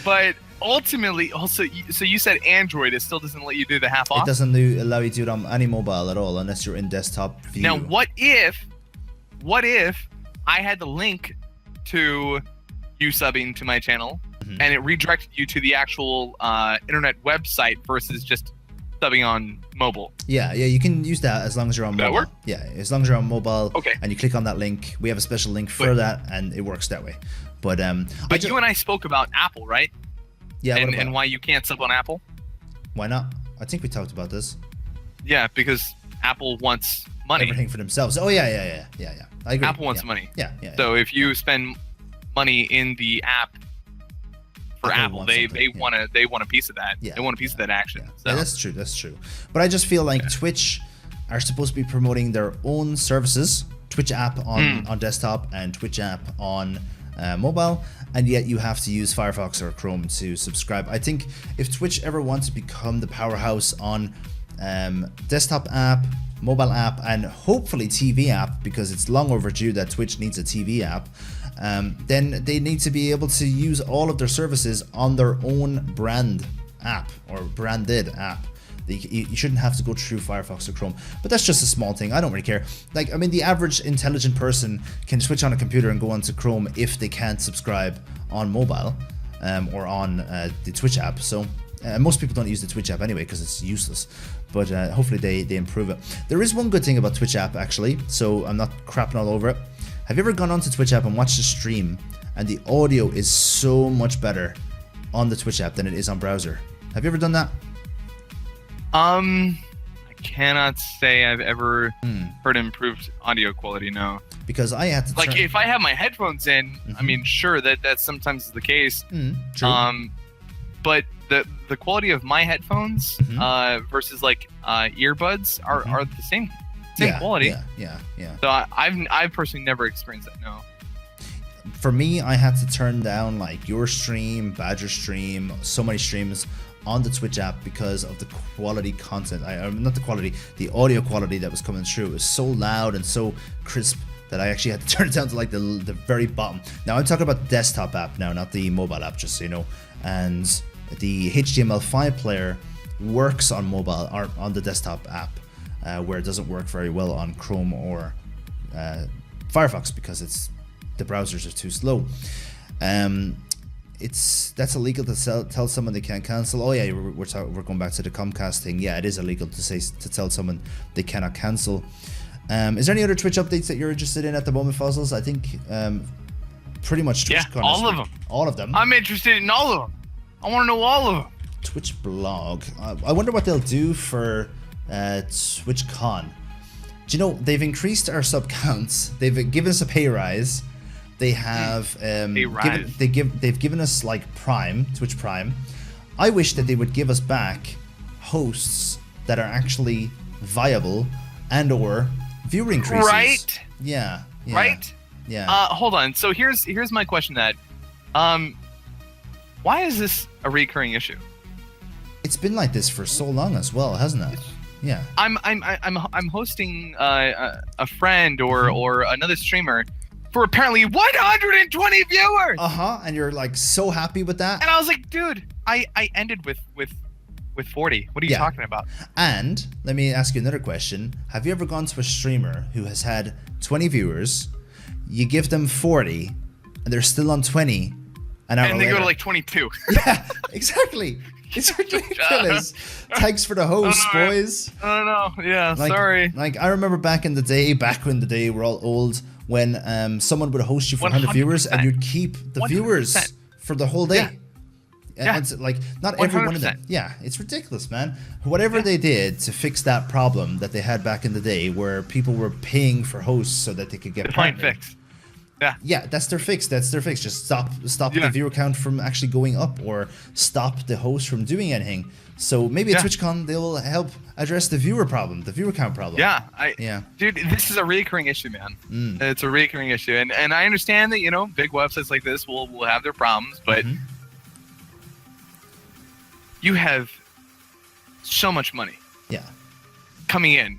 But ultimately, also, so you said Android, it still doesn't let you do the half off? It doesn't allow you to do it on any mobile at all, unless you're in desktop view. Now, what if I had the link to you subbing to my channel, and it redirected you to the actual internet website versus just subbing on mobile? Yeah, you can use that as long as you're on mobile. That work? Yeah, as long as you're on mobile. Okay. And you click on that link. We have a special link for that, and it works that way. But you and I spoke about Apple, right? Yeah. And why you can't sub on Apple? Why not? I think we talked about this. Yeah, because Apple wants money. Everything for themselves. Oh yeah. I agree. Apple wants money. Yeah. So if you spend money in the app for Apple, they want a piece of that. Yeah, they want a piece of that action. Yeah. So. Yeah, that's true. But I just feel like Twitch are supposed to be promoting their own services, Twitch app on desktop and Twitch app on mobile, and yet you have to use Firefox or Chrome to subscribe. I think if Twitch ever wants to become the powerhouse on desktop app, mobile app, and hopefully TV app, because it's long overdue that Twitch needs a TV app, then they need to be able to use all of their services on their own brand app or branded app. You shouldn't have to go through Firefox or Chrome, but that's just a small thing. I don't really care. Like, I mean, the average intelligent person can switch on a computer and go onto Chrome if they can't subscribe on mobile or on the Twitch app. So most people don't use the Twitch app anyway because it's useless, but hopefully they improve it. There is one good thing about Twitch app, actually, so I'm not crapping all over it. Have you ever gone onto Twitch app and watched a stream and the audio is so much better on the Twitch app than it is on browser? Have you ever done that? I cannot say I've ever heard improved audio quality, no. Because I had to if I have my headphones in, I mean, sure, that sometimes is the case. True. But the quality of my headphones versus earbuds are the same quality. Yeah. So I've personally never experienced that, no. For me, I had to turn down your stream, Badger stream, so many streams on the Twitch app because of the quality content. Not the quality, the audio quality that was coming through. It was so loud and so crisp that I actually had to turn it down to the very bottom. Now I'm talking about the desktop app now, not the mobile app, just so you know. And the HTML5 player works on mobile or on the desktop app. where it doesn't work very well on Chrome or Firefox because the browsers are too slow. That's illegal to tell someone they can't cancel. Oh yeah, we're going back to the Comcast thing. Yeah, it is illegal to tell someone they cannot cancel. Is there any other Twitch updates that you're interested in at the moment, Fossils? I think pretty much Twitch. Yeah, all of them. All of them. I'm interested in all of them. I want to know all of them. Twitch blog. I wonder what they'll do for TwitchCon. Do you know they've increased our sub counts? They've given us a pay rise. They have they've given us like Prime, Twitch Prime. I wish that they would give us back hosts that are actually viable and or viewer increases. Right. Yeah. Right. Yeah. Hold on. So here's my question. That, why is this a recurring issue? It's been like this for so long as well, hasn't it? Yeah. I'm hosting a friend or another streamer for apparently 120 viewers. And you're like so happy with that. And I was like, dude, I ended with 40. What are you talking about? And let me ask you another question. Have you ever gone to a streamer who has had 20 viewers, you give them 40, and they're still on 20, and they go to like 22? Yeah, exactly. It's ridiculous. Thanks for the host, boys. I don't know. Yeah, sorry. Like, I remember back when the day we're all old, when someone would host you for 100 viewers, and you'd keep the 100%. Viewers for the whole day. Yeah. It's like, not every 100%. One of them. Yeah, it's ridiculous, man. Whatever they did to fix that problem that they had back in the day where people were paying for hosts so that they could get partnered. Fix. Yeah, that's their fix. Just stop the viewer count from actually going up, or stop the host from doing anything. So maybe at TwitchCon they'll help address the viewer count problem. Yeah, dude, this is a recurring issue, man. It's a recurring issue, and I understand that big websites like this will have their problems, but you have so much money, coming in,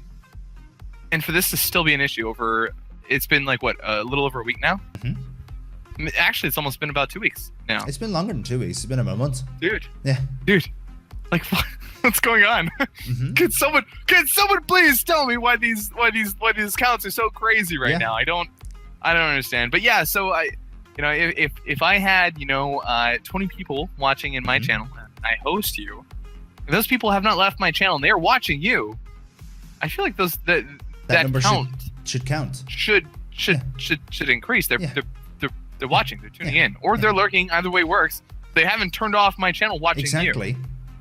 and for this to still be an issue over. It's been like what, a little over a week now? I mean, actually, it's almost been about 2 weeks now. It's been longer than 2 weeks. It's been about a month. Dude. Yeah. Dude. Like, what's going on? Can someone please tell me why these counts are so crazy right now? I don't understand. But yeah, so if I had 20 people watching in my channel, and I host you, and those people have not left my channel and they're watching you, I feel like that number count. Should count. Should increase. They're watching. They're tuning in, or they're lurking. Either way works. They haven't turned off my channel watching you. Exactly.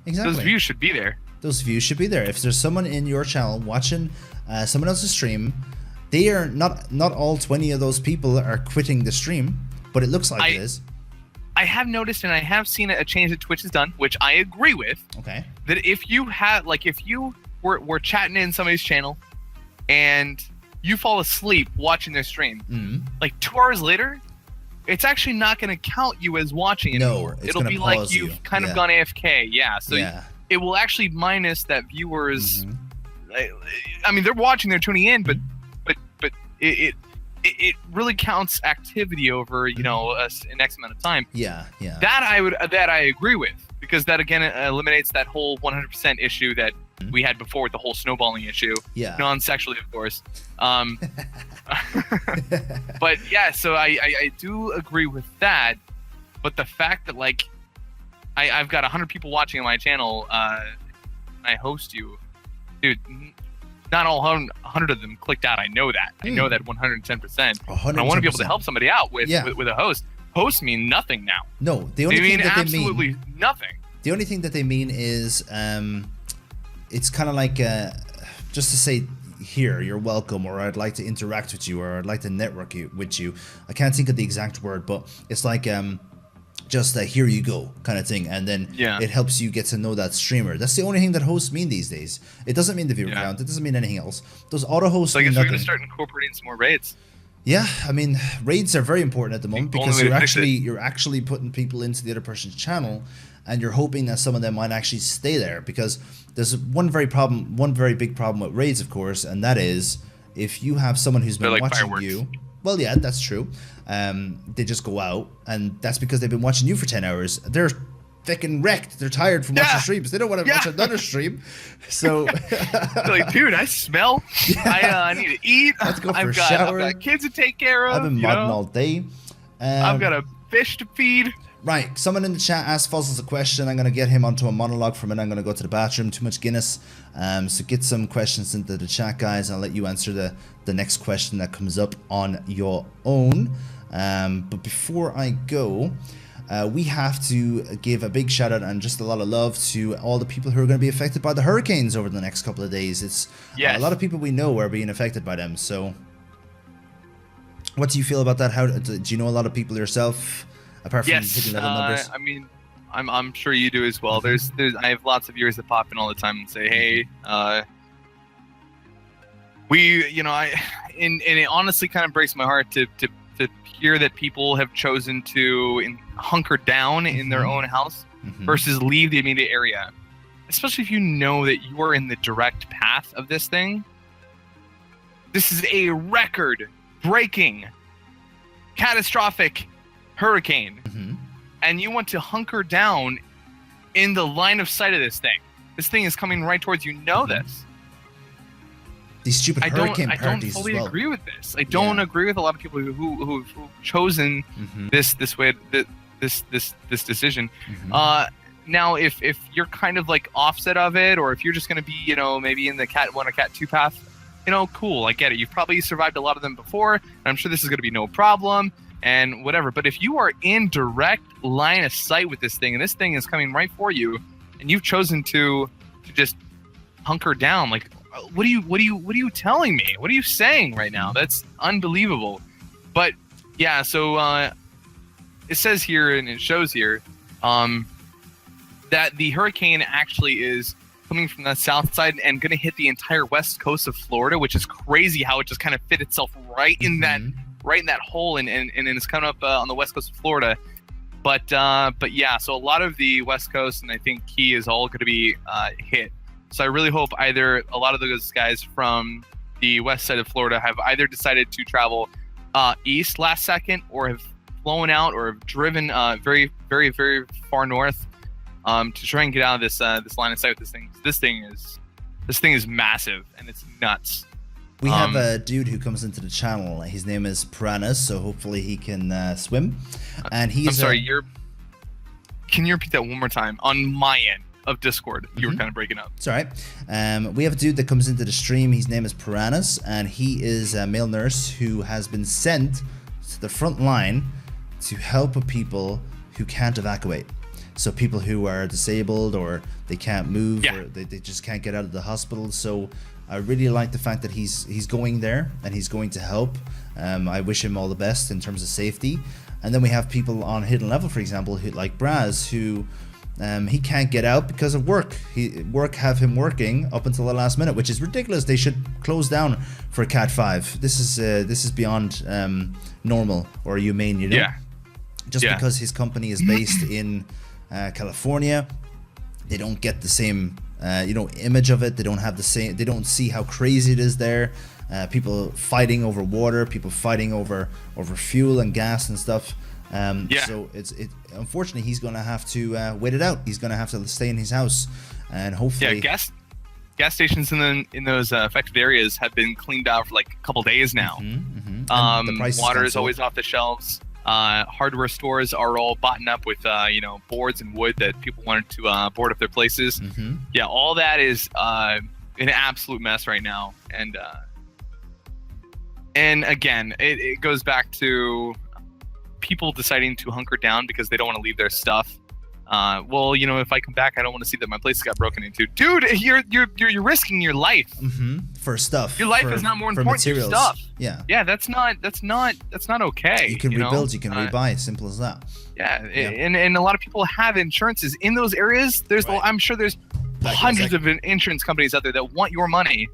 Those views should be there. Those views should be there. If there's someone in your channel watching someone else's stream, they are not all 20 of those people are quitting the stream, but it looks like it is. I have noticed, and I have seen a change that Twitch has done, which I agree with. Okay. That if you were chatting in somebody's channel, and you fall asleep watching their stream, like 2 hours later, it's actually not going to count you as watching anymore. It'll be like you've kind of gone AFK. Yeah. So it will actually minus that viewers. I mean, they're watching, they're tuning in, but it really counts activity over an X amount of time. Yeah. That I agree with, because that again eliminates that whole 100% issue that we had before with the whole snowballing issue. Yeah. Non-sexually, of course. But yeah, so I do agree with that. But the fact that like I've got 100 people watching on my channel, I host you, dude. Not all 100 of them clicked out. I know that. I know that 110%. I want to be able to help somebody out with a host. Hosts mean nothing now. No, the only thing that they mean absolutely nothing. The only thing that they mean is it's kind of like just to say, here, you're welcome, or I'd like to interact with you, or I'd like to network with you. I can't think of the exact word, but it's like just a here you go kind of thing, and then it helps you get to know that streamer. That's the only thing that hosts mean these days. It doesn't mean the viewer count. It doesn't mean anything else. Those auto hosts so I guess mean we're going to start incorporating some more raids. Yeah, I mean, raids are very important at the moment because you're actually putting people into the other person's channel, and you're hoping that some of them might actually stay there, because there's one very big problem with raids, of course, and that is if you have someone who's been watching you. Well, yeah, that's true. They just go out, and that's because they've been watching you for 10 hours. They're fucking wrecked. They're tired from watching streams. They don't want to watch another stream. So, like, dude, I smell. I need to eat. Let's go for a shower. I've got kids to take care of. I've been modding all day. I've got a fish to feed. Right, someone in the chat asked Fossils a question. I'm going to get him onto a monologue for a minute. I'm going to go to the bathroom. Too much Guinness. So get some questions into the chat, guys. I'll let you answer the next question that comes up on your own. But before I go, we have to give a big shout out and just a lot of love to all the people who are going to be affected by the hurricanes over the next couple of days. It's a lot of people we know are being affected by them. So what do you feel about that? How do you know a lot of people yourself? Apart from hitting level numbers. I mean, I'm sure you do as well. There's I have lots of viewers that pop in all the time and say, hey, and it honestly kind of breaks my heart to hear that people have chosen to hunker down in their own house versus leave the immediate area, especially if you know that you are in the direct path of this thing. This is a record-breaking, catastrophic hurricane, and you want to hunker down in the line of sight of this thing. This thing is coming right towards you. This. These stupid hurricane parties. I don't fully agree with this. I don't agree with a lot of people who've chosen this decision. Now, if you're kind of like offset of it, or if you're just going to be, maybe in the Cat 1 or Cat 2 path, cool. I get it. You've probably survived a lot of them before, and I'm sure this is going to be no problem. And whatever, but if you are in direct line of sight with this thing, and this thing is coming right for you, and you've chosen to just hunker down, like, what are you telling me? What are you saying right now? That's unbelievable. But yeah, so it says here, and it shows here, that the hurricane actually is coming from the south side and going to hit the entire west coast of Florida, which is crazy how it just kind of fit itself right in that. Right in that hole, and it's coming up on the west coast of Florida, but yeah, so a lot of the west coast, and I think Key is all going to be hit. So I really hope either a lot of those guys from the west side of Florida have either decided to travel east last second, or have flown out, or have driven very, very, very far north to try and get out of this line of sight with this thing. This thing is massive, and it's nuts. We have a dude who comes into the channel. His name is Piranhas, so hopefully he can swim. And he's. I'm sorry. Can you repeat that one more time? On my end of Discord, you were kind of breaking up. It's all right. We have a dude that comes into the stream. His name is Piranhas, and he is a male nurse who has been sent to the front line to help people who can't evacuate. So people who are disabled, or they can't move, or they just can't get out of the hospital. So I really like the fact that he's going there and he's going to help. I wish him all the best in terms of safety. And then we have people on hidden level, for example, like Braz, who he can't get out because of work. Work have him working up until the last minute, which is ridiculous. They should close down for Cat 5. This is beyond normal or humane, Just because his company is based in California, they don't get the same image of it. They don't have the same. They don't see how crazy it is there. People fighting over water, people fighting over fuel and gas and stuff. So unfortunately he's gonna have to wait it out. He's gonna have to stay in his house, and hopefully gas stations in those affected areas have been cleaned out for like a couple days now. Water is always off the shelves. Hardware stores are all bought up with boards and wood that people wanted to board up their places. All that is an absolute mess right now, and again it goes back to people deciding to hunker down because they don't want to leave their stuff. If I come back, I don't want to see that my place got broken into. Dude, you're risking your life for stuff. Your life is not more important than your stuff. Yeah, that's not okay. You can rebuild, you can rebuy, simple as that. And a lot of people have insurances in those areas. I'm sure there's hundreds of insurance companies out there that want your money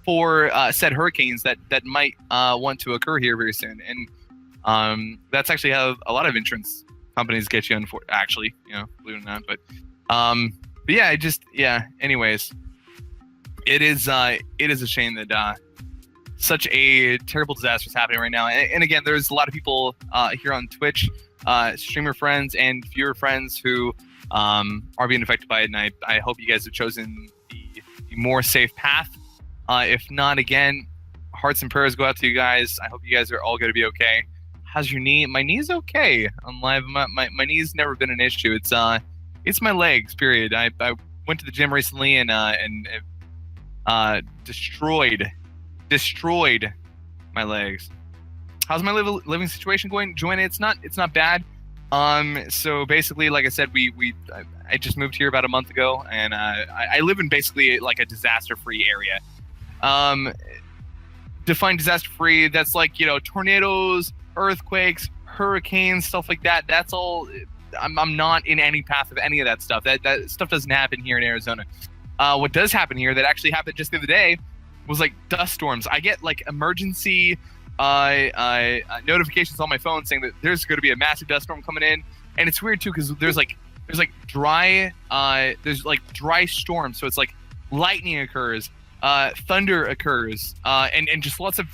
for said hurricanes that might want to occur here very soon. And that's actually how a lot of insurance companies get you in for, actually, believe it or not. But anyways, it is a shame that such a terrible disaster is happening right now. And again, there's a lot of people here on Twitch streamer friends and viewer friends who are being affected by it, and I hope you guys have chosen the more safe path. If not, again, hearts and prayers go out to you guys. I hope you guys are all going to be okay. How's your knee? My knee's okay. I'm live. My knee's never been an issue. It's my legs. Period. I went to the gym recently and destroyed my legs. How's my living situation going? Join it. It's not bad. So basically, like I said, I just moved here about a month ago, and I live in basically like a disaster-free area. Define disaster-free. That's like, tornadoes, earthquakes, hurricanes, stuff like that. That's all. I'm not in any path of any of that stuff. That stuff doesn't happen here in Arizona. What does happen here, that actually happened just the other day, was like dust storms. I get like emergency notifications on my phone saying that there's going to be a massive dust storm coming in, and it's weird too because there's dry storms. So it's like lightning occurs, thunder occurs, and just lots of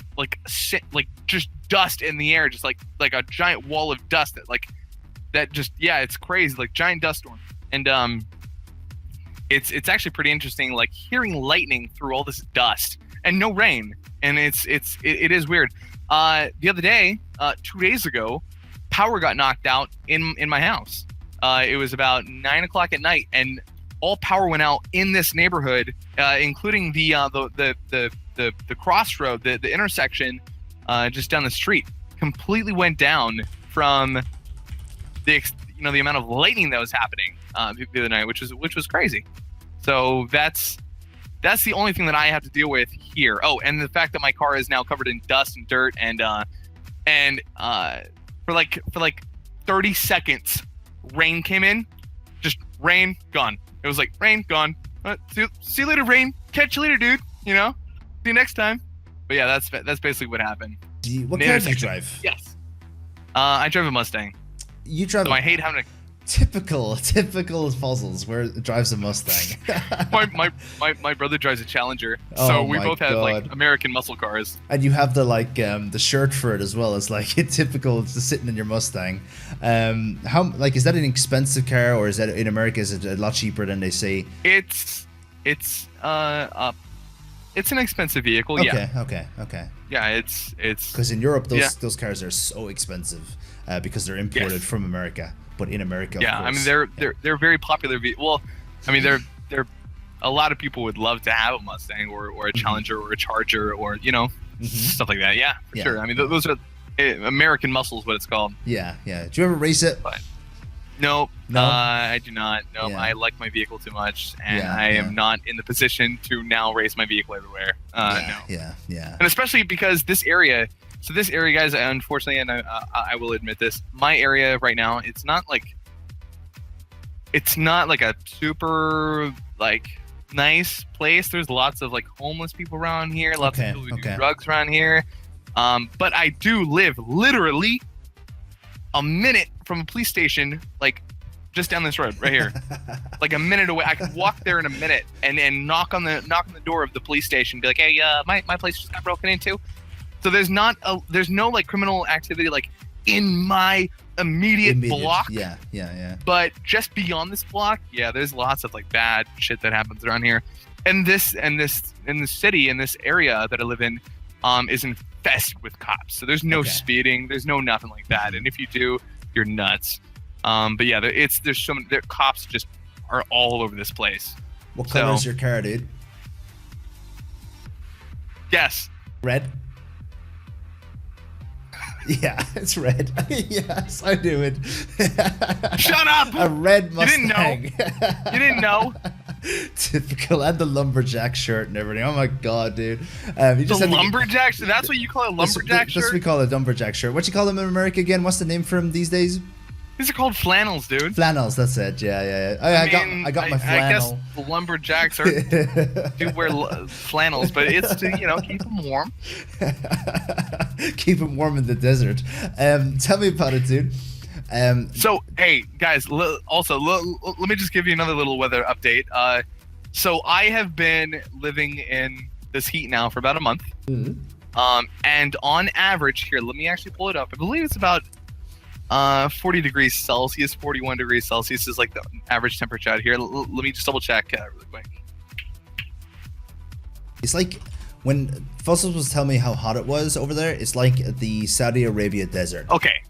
just dust in the air, just like a giant wall of dust it's crazy, like giant dust storm. And it's actually pretty interesting, like hearing lightning through all this dust and no rain, and it is weird. The other day, 2 days ago, power got knocked out in my house. It was about 9 o'clock at night, and all power went out in this neighborhood, including the crossroad, the intersection, just down the street, completely went down from the amount of lightning that was happening the other night, which was crazy. So that's the only thing that I have to deal with here. Oh, and the fact that my car is now covered in dust and dirt, and for like 30 seconds, rain came in, just rain gone. It was like rain gone. See you later, rain. Catch you later, dude. See you next time. But yeah, that's basically what happened. What car do you drive? Yes, I drive a Mustang. You drive. So I hate having a typical fossils where it drives a Mustang. my brother drives a Challenger, so we both have like American muscle cars. And you have the shirt for it as well. It's like typical. It's just sitting in your Mustang. Is that an expensive car, or is that in America? Is it a lot cheaper than they say? It's an expensive vehicle. Okay. Yeah, it's because in Europe those cars are so expensive because they're imported from America. But in America, yeah, of course. I mean they're very popular. Well, I mean they're a lot of people would love to have a Mustang or a Challenger or a Charger or stuff like that. Yeah, for sure. I mean those are American muscles, what it's called. Yeah. Do you ever race it? But, no, I do not. No, I like my vehicle too much, and I am not in the position to now race my vehicle everywhere. No. Yeah. And especially because this area. So this area, guys, unfortunately, and I will admit this, my area right now, it's not like a super nice place. There's lots of homeless people around here, lots of people who do drugs around here. But I do live literally a minute from a police station, just down this road right here, like a minute away. I could walk there in a minute and knock on the door of the police station, and be like, hey, my place just got broken into. So there's no criminal activity in my immediate block. Yeah. But just beyond this block, there's lots of bad shit that happens around here. And this in the city, in this area that I live in, is infested with cops. So there's no speeding, there's no nothing like that. And if you do, you're nuts. But yeah, their cops just are all over this place. What color is your car, dude? Yes. Red. Yeah, it's red. Yes, I knew it. Shut up! A red Mustang. You didn't know. Typical, and the lumberjack shirt and everything. Oh my god, dude! The lumberjack shirt? That's what you call a lumberjack shirt? That's what we call a lumberjack shirt. What you call them in America again? What's the name for them these days? These are called flannels, dude. Flannels, that's it. Yeah. I got my flannel. I guess the lumberjacks do wear flannels, but it's to keep them warm. Keep them warm in the desert. Tell me about it, dude. So hey guys, also let me just give you another little weather update. So I have been living in this heat now for about a month. And on average here, let me actually pull it up. I believe it's about 40 degrees Celsius, 41 degrees Celsius is like the average temperature out here. Let me just double check really quick. It's like when Fossils was telling me how hot it was over there, it's like the Saudi Arabia desert. Okay.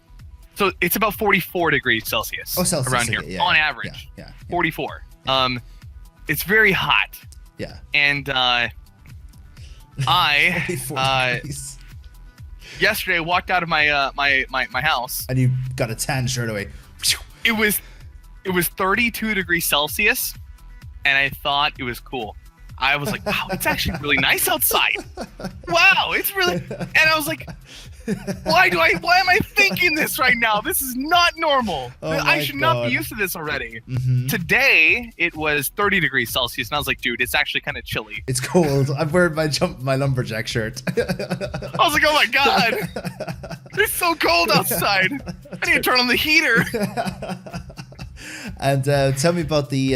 So it's about 44 degrees Celsius, Celsius around here, yeah, on average. Yeah. 44. It's very hot. Yeah. And yesterday I walked out of my my house. And you got a tan straight away. It was 32 degrees Celsius, and I thought it was cool. I was like, wow, it's actually really nice outside. Wow, it's really, and I was like, why am I thinking this right now? This is not normal. I should not be used to this already. Today it was 30 degrees Celsius, and I was like, dude, it's actually kind of chilly. It's cold. I'm wearing my lumberjack shirt. I was like, oh my god, it's so cold outside. I need to turn on the heater. And tell me about the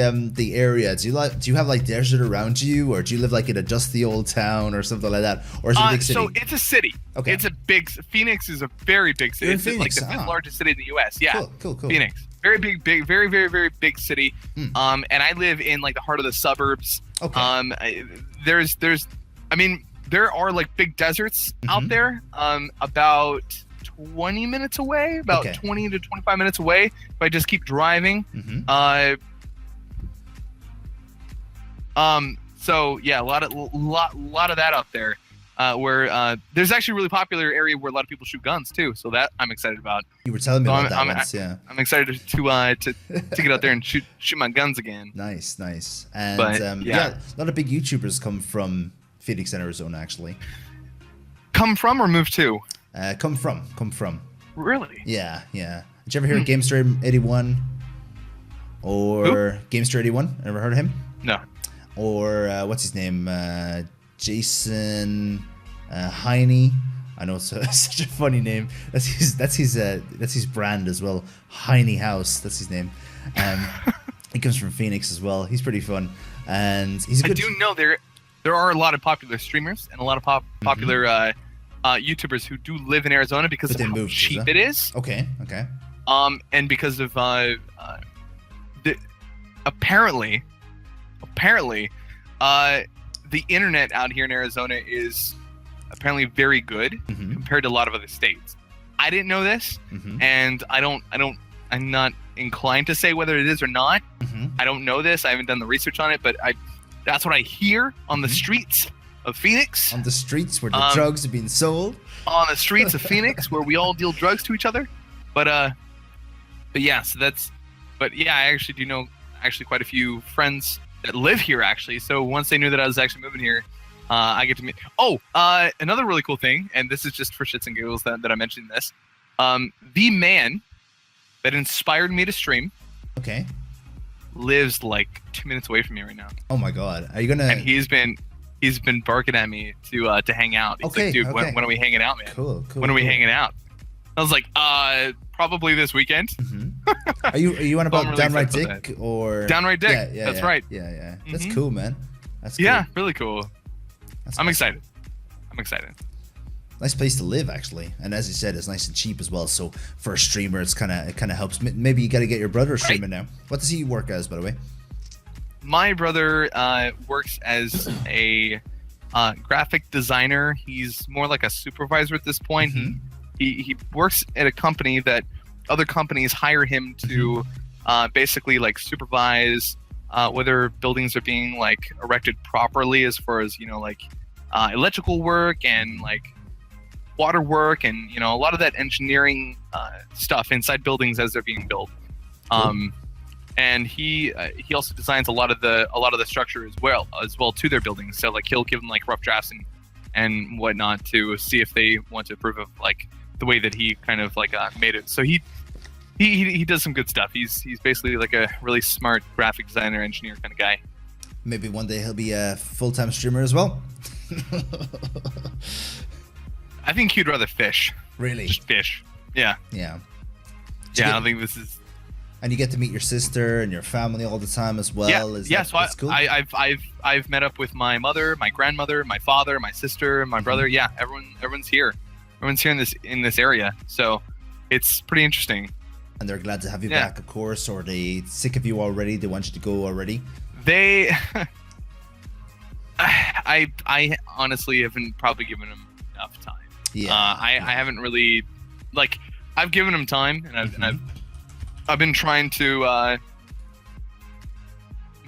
area. Do you have like desert around you, or do you live like in a dusty old town or something like that, or is it a big city? So it's a city. Okay. It's a big. Phoenix is a very big city. It's Phoenix, like the fifth largest city in the U.S. Yeah. Cool. Phoenix, very big, very, very, very big city. And I live in like the heart of the suburbs. Okay. There are like big deserts out there. About 20 minutes away, about 20 to 25 minutes away, if I just keep driving. So yeah, a lot of that out there, where there's actually a really popular area where a lot of people shoot guns too. So that I'm excited about. You were telling me about that once, yeah. I'm excited to get out there and shoot my guns again. Nice. And yeah, a lot of big YouTubers come from Phoenix, Arizona, actually. Come from or move to? Come from. Really? Yeah. Did you ever hear of Gamester 81? Or Gamester 81? Ever heard of him? No. Or what's his name? Jason Heine. I know it's such a funny name. That's his brand as well. Heine House. That's his name. He comes from Phoenix as well. He's pretty fun, and he's a good. I do know there are a lot of popular streamers and a lot of popular YouTubers who do live in Arizona because of how cheap it is. Okay. And because of apparently, the internet out here in Arizona is apparently very good compared to a lot of other states. I didn't know this, and I'm not inclined to say whether it is or not. I don't know this. I haven't done the research on it, but that's what I hear on the streets of Phoenix. On the streets where the drugs are being sold. On the streets of Phoenix where we all deal drugs to each other. But yeah, I actually do know quite a few friends that live here actually. So once they knew that I was actually moving here, I get to meet. Another really cool thing, and this is just for shits and giggles that I mentioned this. The man that inspired me to stream. Okay. Lives like 2 minutes away from me right now. Oh my god. Are you gonna? And he's been barking at me to hang out. He's like, dude, when are we hanging out, man? Cool. When are we hanging out? I was like, probably this weekend. Are you on about really Downright Dick or Downright Dick? Yeah, that's right. Yeah. That's cool, man. That's cool. Yeah, really cool. I'm excited. Nice place to live, actually, and as you said, it's nice and cheap as well. So for a streamer, it kind of helps. Maybe you got to get your brother streaming now. What does he work as, by the way? My brother works as a graphic designer. He's more like a supervisor at this point. He works at a company that other companies hire him to basically like supervise whether buildings are being like erected properly, as far as like electrical work and like water work and a lot of that engineering stuff inside buildings as they're being built. And he also designs a lot of the structure as well to their buildings. So like he'll give them like rough drafts and whatnot to see if they want to approve of like the way that he kind of like made it. So he does some good stuff. He's basically like a really smart graphic designer engineer kind of guy. Maybe one day he'll be a full-time streamer as well. I think he'd rather fish. Really? Just fish. Yeah. Yeah. I don't think this is. And you get to meet your sister and your family all the time as well. Yeah. So cool? I've met up with my mother, my grandmother, my father, my sister, my brother. Yeah, everyone's here. Everyone's here in this area. So it's pretty interesting. And they're glad to have you back, of course, or they sick of you already? They want you to go already? They, I honestly haven't probably given them enough time. Yeah. I haven't really, like, I've given them time, and I've been trying to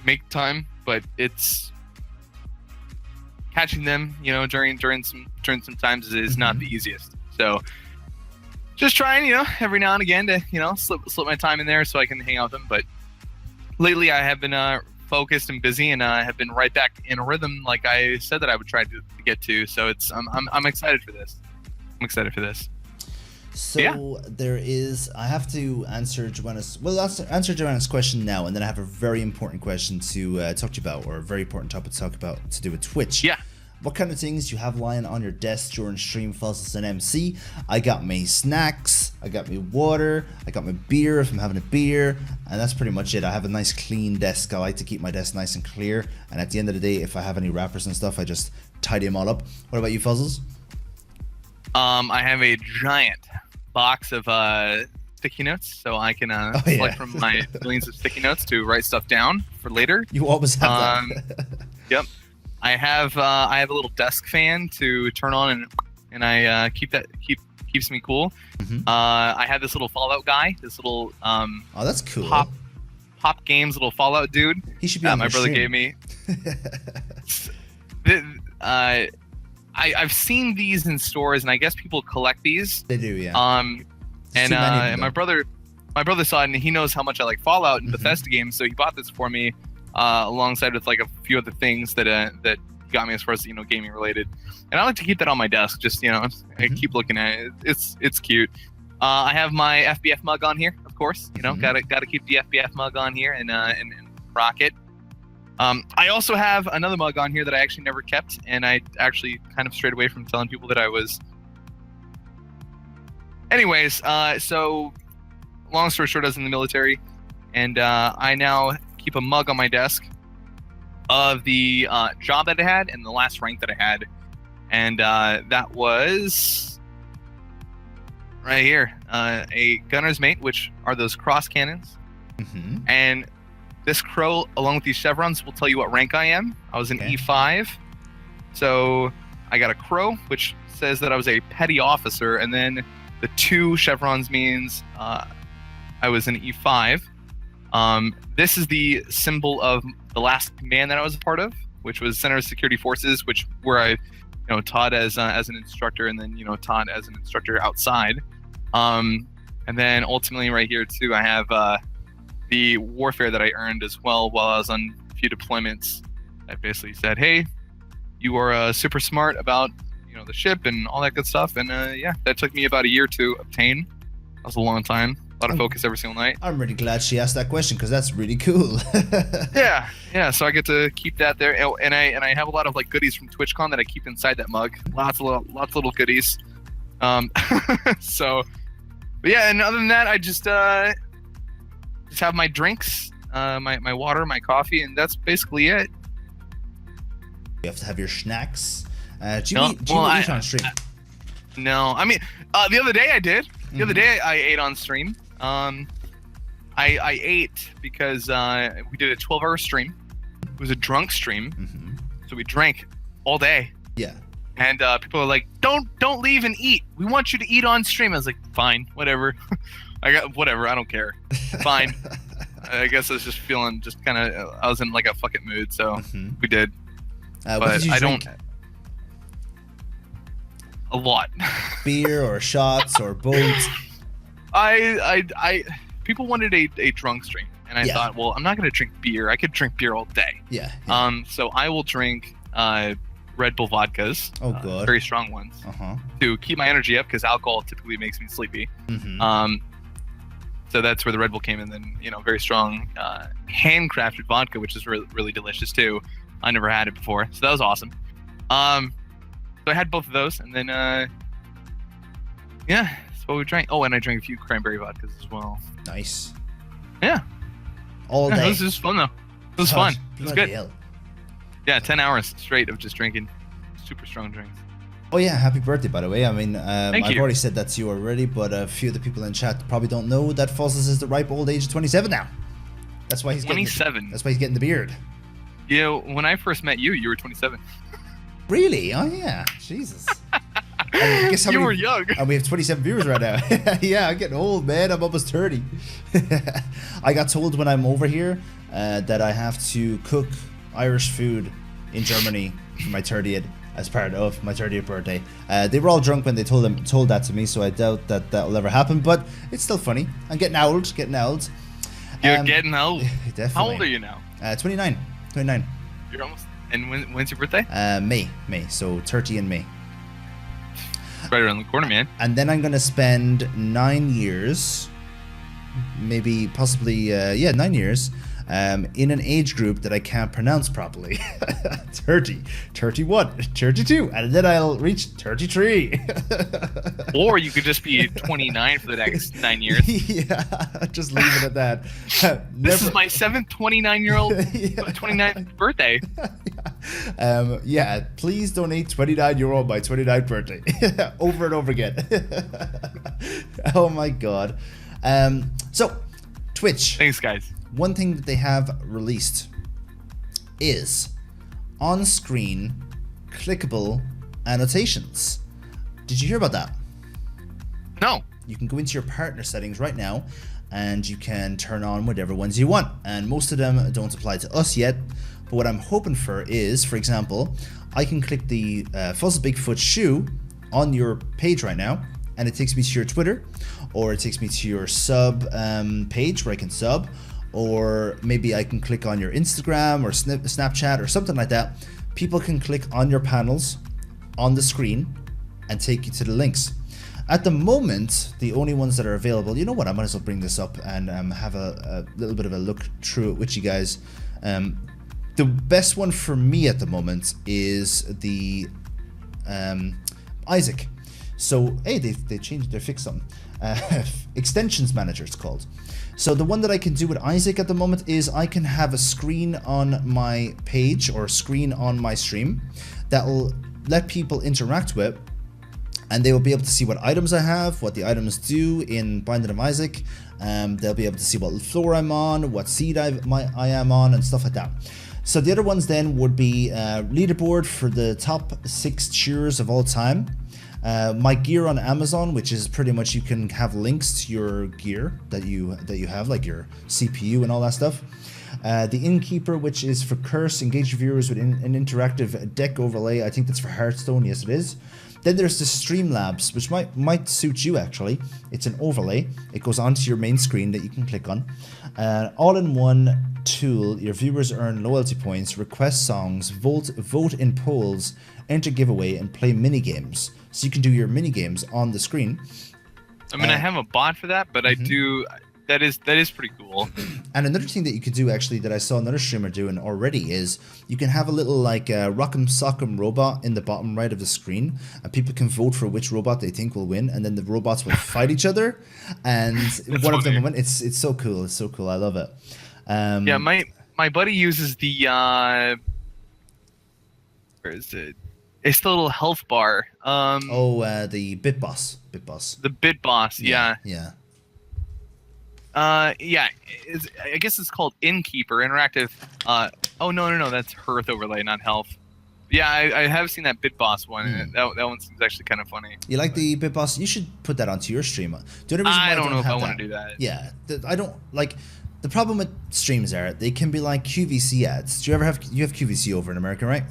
make time, but it's catching them, you know, during some times is not the easiest. So just trying, you know, every now and again to, you know, slip my time in there so I can hang out with them. But lately I have been focused and busy, and I have been right back in a rhythm like I said that I would try to get to. So it's I'm excited for this. I'm excited for this. So there is, I have to answer Joanna's, well, answer Joanna's question now, and then I have a very important question to talk to you about, or a very important topic to talk about to do with Twitch. Yeah. What kind of things you have lying on your desk during stream falls as an MC? I got my snacks, I got my water, I got my beer if I'm having a beer, and that's pretty much it. I have a nice clean desk. I like to keep my desk nice and clear, and at the end of the day, if I have any wrappers and stuff, I just tidy them all up. What about you, Fuzzles? I have a giant box of sticky notes, so I can select from my millions of sticky notes to write stuff down for later. You always have that. Yep. I have a little desk fan to turn on, and I keeps me cool. I have this little Fallout guy, this little oh, that's cool. Pop Games little Fallout dude. He should be on my brother gave me. I've seen these in stores, and I guess people collect these. They do, yeah. And my brother saw it, and he knows how much I like Fallout and Bethesda games, so he bought this for me, alongside with like a few other things that he got me as far as, you know, gaming related. And I like to keep that on my desk, just, you know, I keep looking at it. It's cute. I have my FBF mug on here, of course. You know, gotta keep the FBF mug on here and rock it. I also have another mug on here that I actually never kept, and I actually kind of strayed away from telling people that I was. Anyways, so long story short, I was in the military, and I now keep a mug on my desk of the job that I had and the last rank that I had, and that was right here, a gunner's mate, which are those cross cannons, and this crow, along with these chevrons, will tell you what rank I am. I was an E5. So I got a crow, which says that I was a petty officer. And then the 2 chevrons means I was an E5. This is the symbol of the last command that I was a part of, which was Center of Security Forces, where I, you know, taught as an instructor, and then, you know, taught as an instructor outside. And then ultimately right here too, I have the warfare that I earned as well while I was on a few deployments. I basically said, hey, you are super smart about, you know, the ship and all that good stuff. And yeah, that took me about a year to obtain. That was a long time. A lot of focus every single night. I'm really glad she asked that question, because that's really cool. yeah. So I get to keep that there, and I have a lot of like goodies from TwitchCon that I keep inside that mug. Lots of little goodies. So, but yeah, and other than that, I just have my drinks, my water, my coffee, and that's basically it. You have to have your snacks. Do you eat on stream? No, I mean, the other day I did. The other day I ate on stream. I ate because we did a 12-hour stream. It was a drunk stream, so we drank all day. Yeah. And people are like, "Don't leave and eat. We want you to eat on stream." I was like, "Fine, whatever." I don't care. Fine. I guess I was just feeling I was in like a fucking mood, so we did. But did you drink? A lot. Beer or shots or both? People wanted a drunk stream, and I thought, well, I'm not going to drink beer. I could drink beer all day. Yeah. So I will drink Red Bull vodkas. Oh, good. Very strong ones. To keep my energy up, because alcohol typically makes me sleepy. So that's where the Red Bull came in. Then, you know, very strong handcrafted vodka, which is really delicious too. I never had it before, so that was awesome. So I had both of those, and then yeah, that's what we drank. Oh, and I drank a few cranberry vodkas as well. Nice. Yeah. All day. This was fun though. It was fun. It was good. Hell. Yeah, 10 hours straight of just drinking super strong drinks. Oh yeah, happy birthday, by the way. I mean, I've you. already said that to you already, but a few of the people in chat probably don't know that Fozzles is the ripe old age of 27 now. That's why he's 27. That's why he's getting the beard. You know, when I first met you, you were 27. Really? Oh yeah. Jesus. And guess how You many- were young. And we have 27 viewers right now. Yeah, I'm getting old, man. I'm almost 30. I got told when I'm over here that I have to cook Irish food in Germany for my 30th as part of my 30th birthday. They were all drunk when they told that to me, so I doubt that will ever happen. But it's still funny. I'm getting old. You're getting old. Definitely. How old are you now? 29. You're almost. And when's your birthday? May. So 30 in May. Right around the corner, man. And then I'm gonna spend 9 years, maybe possibly 9 years, in an age group that I can't pronounce properly. 30, 31, 32, and then I'll reach 33. Or you could just be 29 for the next 9 years. Yeah, just leave it at that. This is my 7th 29-year-old 29th birthday. Yeah, please donate €29 on my 29th birthday. Over and over again. Oh my god. So, Twitch. Thanks, guys. One thing that they have released is on-screen clickable annotations. Did you hear about that? No. You can go into your partner settings right now and you can turn on whatever ones you want. And most of them don't apply to us yet. But what I'm hoping for is, for example, I can click the Fuzzle Bigfoot shoe on your page right now, and it takes me to your Twitter, or it takes me to your sub page where I can sub, or maybe I can click on your Instagram or Snapchat or something like that. People can click on your panels on the screen and take you to the links. At the moment, the only ones that are available, you know what, I might as well bring this up and have a little bit of a look through it with you guys. The best one for me at the moment is the Isaac. So, hey, they changed, they fixed something. Extensions Manager it's called. So the one that I can do with Isaac at the moment is I can have a screen on my page or a screen on my stream that will let people interact with, and they will be able to see what items I have, what the items do in Binding of Isaac. They'll be able to see what floor I'm on, what seed I am on, and stuff like that. So the other ones then would be leaderboard for the top 6 cheers of all time. My gear on Amazon, which is pretty much you can have links to your gear that you have, like your CPU and all that stuff. The Innkeeper, which is for Curse, engage your viewers with an interactive deck overlay. I think that's for Hearthstone. Yes, it is. Then there's the Streamlabs, which might suit you actually. It's an overlay. It goes onto your main screen that you can click on. All-in-one tool. Your viewers earn loyalty points, request songs, vote in polls, enter giveaway, and play mini games. So you can do your mini games on the screen. I mean, I have a bot for that, but I do. That is pretty cool. And another thing that you could do actually that I saw another streamer doing already is you can have a little like rock'em sock'em robot in the bottom right of the screen, and people can vote for which robot they think will win, and then the robots will fight each other, and one of them will win. It's so cool. It's so cool. I love it. Yeah, my buddy uses the where is it? It's the little health bar. The Bitboss. The Bitboss. Yeah. Yeah. Yeah. I guess it's called Innkeeper Interactive. Oh no, that's Hearth overlay, not health. Yeah, I have seen that Bitboss one. And that one seems actually kind of funny. You like the Bitboss? You should put that onto your stream. The only reason why I don't know if I have want to do that. Yeah, I don't like. The problem with streams are they can be like QVC ads. Do you have QVC over in America, right?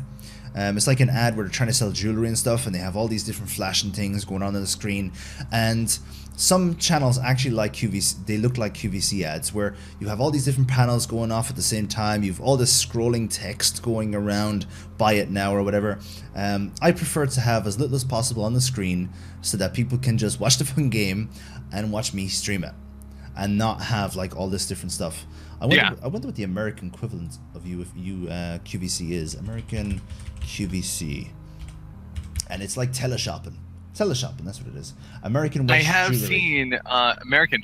It's like an ad where they're trying to sell jewelry and stuff, and they have all these different flashing things going on the screen. And some channels actually like QVC. They look like QVC ads where you have all these different panels going off at the same time. You've all this scrolling text going around, buy it now or whatever. I prefer to have as little as possible on the screen so that people can just watch the fun game and watch me stream it, and not have like all this different stuff. I wonder what the American equivalent of QVC is. American QVC, and it's like teleshopping. Teleshopping, that's what it is. American West I have jewelry. seen American,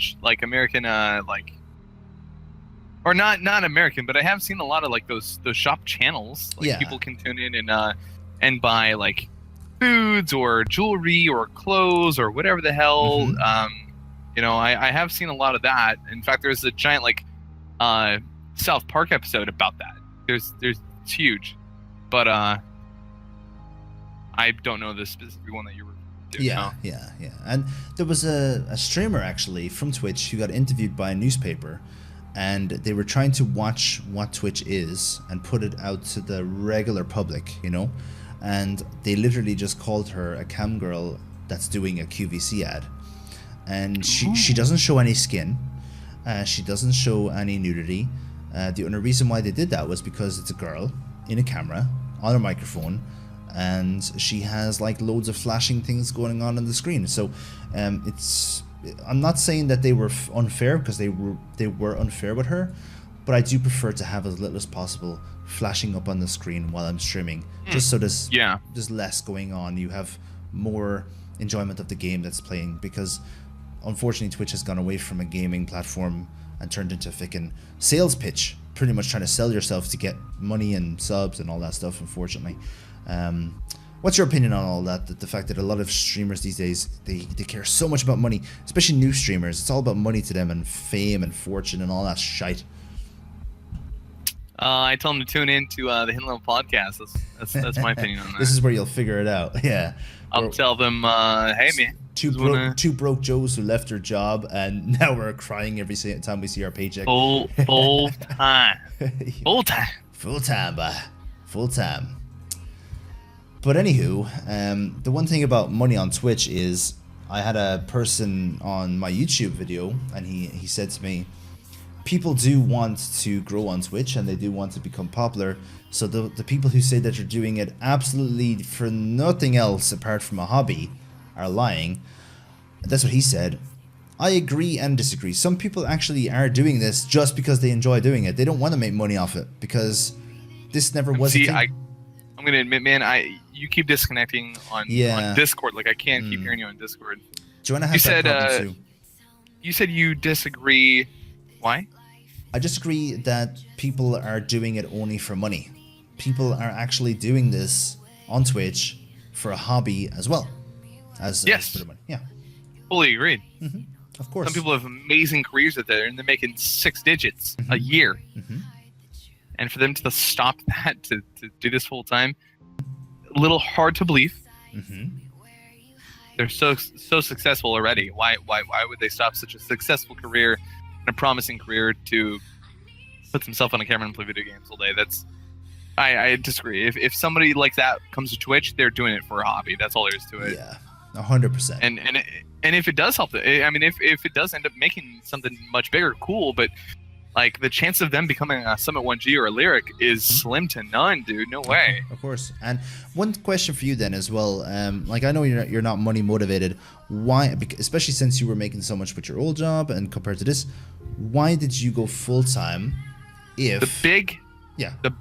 or not American, but I have seen a lot of like those shop channels. Like people can tune in and buy like foods or jewelry or clothes or whatever the hell. You know, I have seen a lot of that. In fact, there's a giant like South Park episode about that. It's huge, but I don't know the specific one that you were. Yeah. And there was a streamer actually from Twitch who got interviewed by a newspaper, and they were trying to watch what Twitch is and put it out to the regular public, you know, and they literally just called her a cam girl that's doing a QVC ad, and she doesn't show any skin, she doesn't show any nudity. The only reason why they did that was because it's a girl in a camera on a microphone, and she has like loads of flashing things going on the screen. So I'm not saying that they were unfair, because they were unfair with her, but I do prefer to have as little as possible flashing up on the screen while I'm streaming, just so there's less going on. You have more enjoyment of the game that's playing, because unfortunately Twitch has gone away from a gaming platform and turned into a freaking sales pitch, pretty much trying to sell yourself to get money and subs and all that stuff, unfortunately. What's your opinion on all that? The fact that a lot of streamers these days, they care so much about money, especially new streamers. It's all about money to them, and fame and fortune and all that shite. I tell them to tune in to the Hidden Level podcast. That's my opinion on that. This is where you'll figure it out. Yeah. I'll tell them, hey man. Two broke Joes who left their job, and now we're crying every time we see our paycheck. Full time. Full time. But anywho, the one thing about money on Twitch is, I had a person on my YouTube video, and he said to me, people do want to grow on Twitch, and they do want to become popular. So the people who say that you're doing it absolutely for nothing else apart from a hobby are lying. That's what he said. I agree and disagree. Some people actually are doing this just because they enjoy doing it. They don't want to make money off it, because this never was a thing. I'm gonna admit, man, you keep disconnecting on Discord. Like, I can't keep hearing you on Discord. Joanna has that problem too. You said you disagree. Why? I disagree that people are doing it only for money. People are actually doing this on Twitch for a hobby as well as for the money. Yeah, fully agreed. Of course. Some people have amazing careers out there, and they're making 6 digits a year. And for them to stop that to do this full time, a little hard to believe. They're so successful already. Why would they stop such a successful career and a promising career to put themselves on a camera and play video games all day? I disagree. If somebody like that comes to Twitch, they're doing it for a hobby. That's all there is to it. Yeah, 100%. And if it does help, I mean, if it does end up making something much bigger, cool. But like, the chance of them becoming a Summit 1G or a Lyric is slim to none, dude. No way. Of course. And one question for you then as well. Like, I know you're not money motivated. Why? Especially since you were making so much with your old job, and compared to this, why did you go full time? The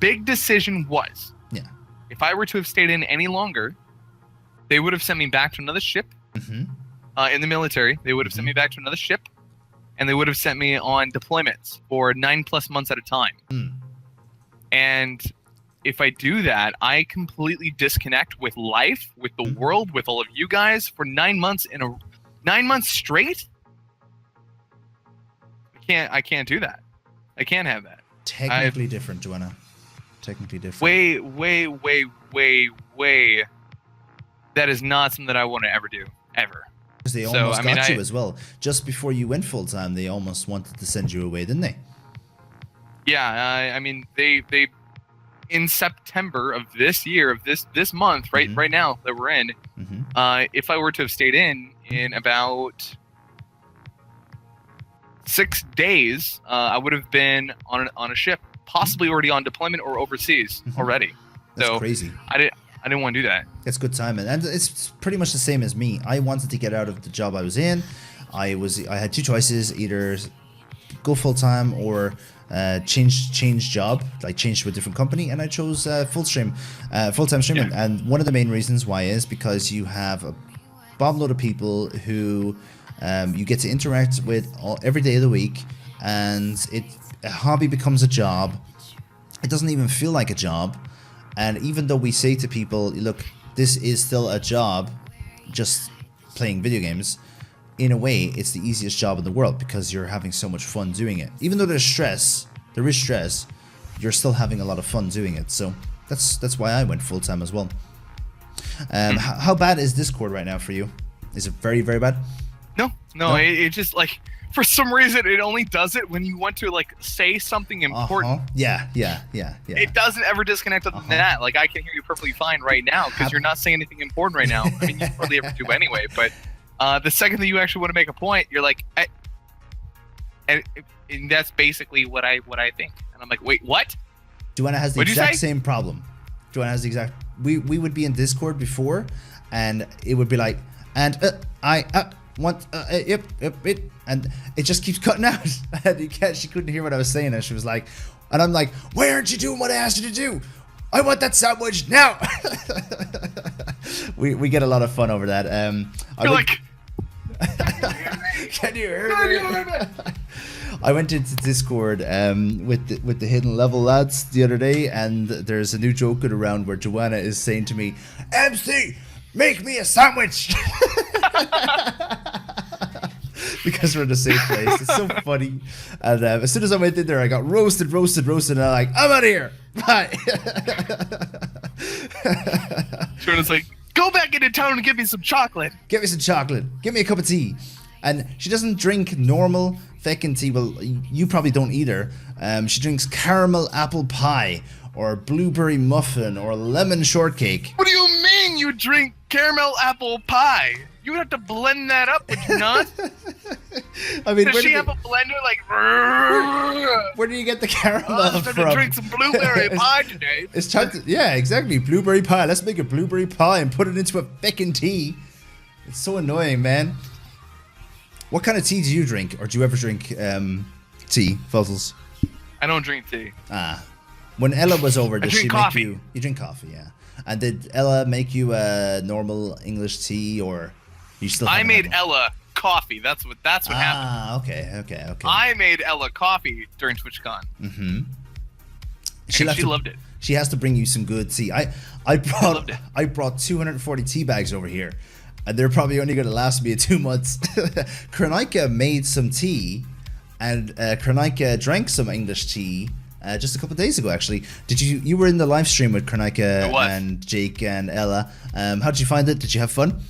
big decision was, if I were to have stayed in any longer, they would have sent me back to another ship. In the military, they would have sent me back to another ship. And they would have sent me on deployments for 9+ months at a time. And if I do that, I completely disconnect with life, with the world, with all of you guys for 9 months 9 months straight. I can't do that. I can't have that. Technically different, Joanna. Technically different. Way. That is not something that I want to ever do, ever. Because they almost got you as well. Just before you went full time, they almost wanted to send you away, didn't they? Yeah, I mean, they in September of this year, of this month, right now that we're in, if I were to have stayed in about 6 days, I would have been on a ship, possibly already on deployment or overseas already. That's crazy. I didn't want to do that. It's good timing, and it's pretty much the same as me. I wanted to get out of the job I was in. I had 2 choices: either go full time or change job, like change to a different company. And I chose full time streaming. And one of the main reasons why is because you have a boatload of people who you get to interact with every day of the week, and a hobby becomes a job. It doesn't even feel like a job. And even though we say to people, look, this is still a job, just playing video games. In a way, it's the easiest job in the world because you're having so much fun doing it. Even though there is stress, you're still having a lot of fun doing it. So that's why I went full-time as well. How bad is Discord right now for you? Is it very, very bad? No. It just like, for some reason, it only does it when you want to like say something important. Yeah. It doesn't ever disconnect other than that. Like, I can hear you perfectly fine right now because you're not saying anything important right now. I mean, you hardly ever do anyway. But the second that you actually want to make a point, you're like, and that's basically what I think. And I'm like, wait, what? Joanna has the exact same problem. Joanna has the exact. We would be in Discord before, and it would be like, and I want yep, and it just keeps cutting out. And she couldn't hear what I was saying, and she was like, and I'm like, why aren't you doing what I asked you to do? I want that sandwich now. we get a lot of fun over that. You're like, can you hear me? I went into Discord with the hidden level lads the other day, and there's a new joke going around where Joanna is saying to me, MC, make me a sandwich. Because we're in the same place. It's so funny. And as soon as I went in there, I got roasted, and I'm like, I'm out of here. Bye. Joanna's like, go back into town and get me some chocolate. Get me some chocolate. Give me a cup of tea. And she doesn't drink normal feckin' tea. Well, you probably don't either. She drinks caramel apple pie or blueberry muffin or lemon shortcake. What do you mean you drink caramel apple pie? You would have to blend that up, would you not? I mean, does she have a blender like? Where do you get the caramel I'm from? to drink some blueberry pie today. It's time to, yeah, exactly. Blueberry pie. Let's make a blueberry pie and put it into a feckin' tea. It's so annoying, man. What kind of tea do you drink, or do you ever drink tea, Fuzzles? I don't drink tea. When Ella was over, did she coffee. make you? You drink coffee, yeah. And did Ella make you a normal English tea, or you still? I made Ella coffee. That's what happened. Okay. I made Ella coffee during TwitchCon. Mm-hmm. She loved it. She has to bring you some good tea. I brought 240 tea bags over here. And they're probably only going to last me 2 months. Kronika made some tea, and Kronika drank some English tea just a couple of days ago, actually. Did you were in the live stream with Kronika and Jake and Ella. How did you find it? Did you have fun?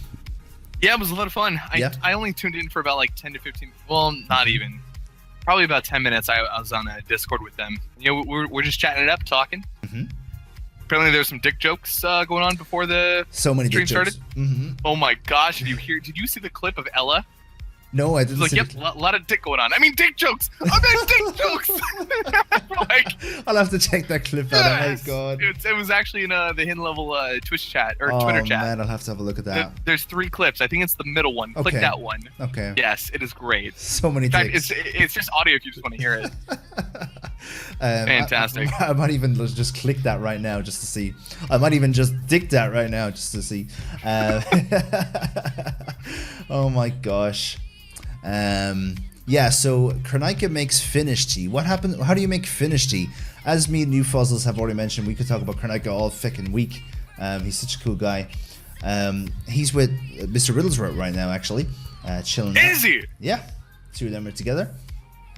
Yeah, it was a lot of fun. I only tuned in for about like 10 to 15, well, not even. Probably about 10 minutes. I was on a Discord with them. You know, we're just chatting it up, talking. Mm-hmm. Apparently, there's some dick jokes going on before the stream started. Mm-hmm. Oh my gosh! Did you see the clip of Ella? No, I didn't. Like, yep, a lot of dick going on. I mean, dick jokes. I meant dick jokes. Like, I'll have to check that clip out. Yes. Oh my god! It was actually in the hidden level Twitch chat or Twitter chat. Oh man, I'll have to have a look at that. There's 3 clips. I think it's the middle one. Okay. Click that one. Okay. Yes, it is great. So many dicks. It's just audio if you just want to hear it. Fantastic. I might even just click that right now just to see. I might even just dick that right now just to see. Oh my gosh. Yeah, so Kronika makes Finnish tea. What happened? How do you make Finnish tea? As me and you Fuzzles have already mentioned, we could talk about Kronika all fucking week. He's such a cool guy. He's with Mr. Riddlesworth right now, actually. Chilling out. Is he? Yeah. 2 of them are together.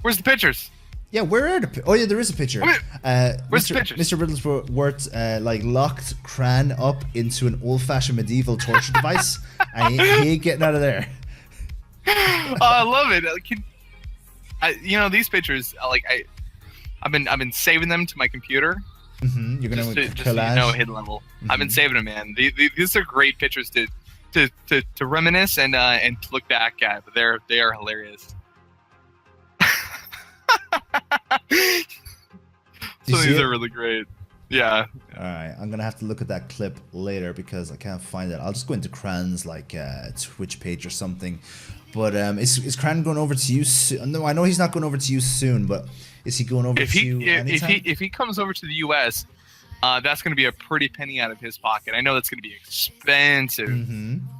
Where's the pictures? Yeah, where are the? Oh yeah, there is a picture. Where's the pictures? Mr. Riddlesworth like locked Cran up into an old-fashioned medieval torture device, and he ain't getting out of there. Oh, I love it. You know, these pictures, like I've been saving them to my computer. Mm-hmm. You're gonna just so you know, hidden level. Mm-hmm. I've been saving them, man. These are great pictures to reminisce and to look back at. But they are hilarious. So these are really great. Yeah. All right, I'm gonna have to look at that clip later because I can't find it. I'll just go into Cran's like Twitch page or something. But is Cran going over to you soon? No, I know he's not going over to you soon. But is he going over to you anytime? If he comes over to the U.S., that's going to be a pretty penny out of his pocket. I know that's going to be expensive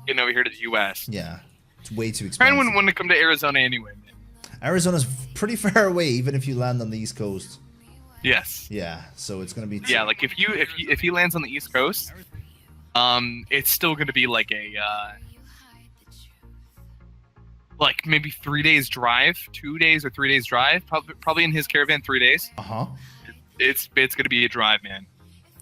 getting over here to the U.S. Yeah, it's way too expensive. Cran wouldn't want to come to Arizona anyway, man. Arizona's pretty far away, even if you land on the East Coast. Yes. Yeah, so it's gonna be. Yeah, like if he lands on the East Coast, It's still going to be like a like maybe 3 days drive, 2 days or 3 days drive. Probably in his caravan 3 days. It's going to be a drive, man.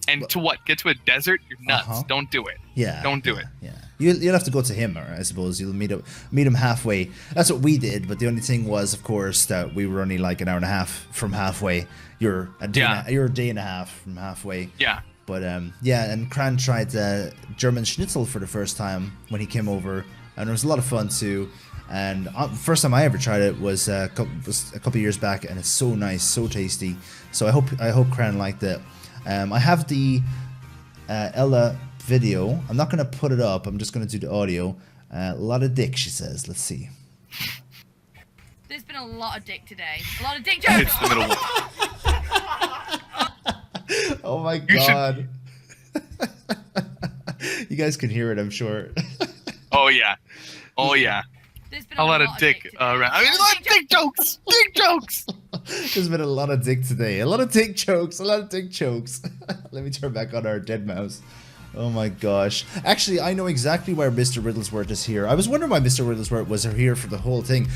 And to what? Get to a desert? You're nuts. Don't do it. Yeah. Don't do it. Yeah. You'll have to go to him, or I suppose you'll meet him halfway. That's what we did, but the only thing was, of course, that we were only like an hour and a half from halfway. You're a day and a half from halfway. Yeah. But yeah, and Kran tried German Schnitzel for the first time when he came over, and it was a lot of fun too. And first time I ever tried it was a couple years back, and it's so nice, so tasty. So I hope Kran liked it. I have the Ella video. I'm not gonna put it up. I'm just gonna do the audio. A lot of dick, she says. Let's see. There's been a lot of dick today. A lot of dick jokes. It's the middle. Oh my god. You guys can hear it, I'm sure. Oh yeah. Oh yeah. There's been A lot of dick around. I mean, a lot of dick jokes. Dick jokes. There's been a lot of dick today. A lot of dick jokes. A lot of dick jokes. Let me turn back on our dead mouse. Oh my gosh. Actually, I know exactly why Mr. Riddlesworth is here. I was wondering why Mr. Riddlesworth was here for the whole thing.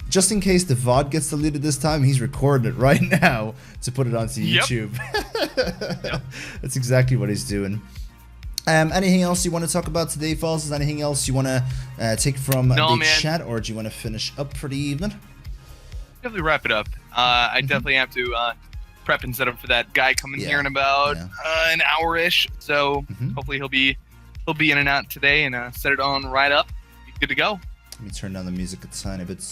Just in case the VOD gets deleted this time, he's recording it right now to put it onto YouTube. Yep. That's exactly what he's doing. Anything else you want to talk about today, Falls? Is anything else you want to take from the chat, or do you want to finish up for the evening? Definitely wrap it up. I definitely have to prep and set up for that guy coming here in about an hour-ish. So hopefully he'll be in and out today, and set it on right up. Be good to go. Let me turn down the music a tiny bit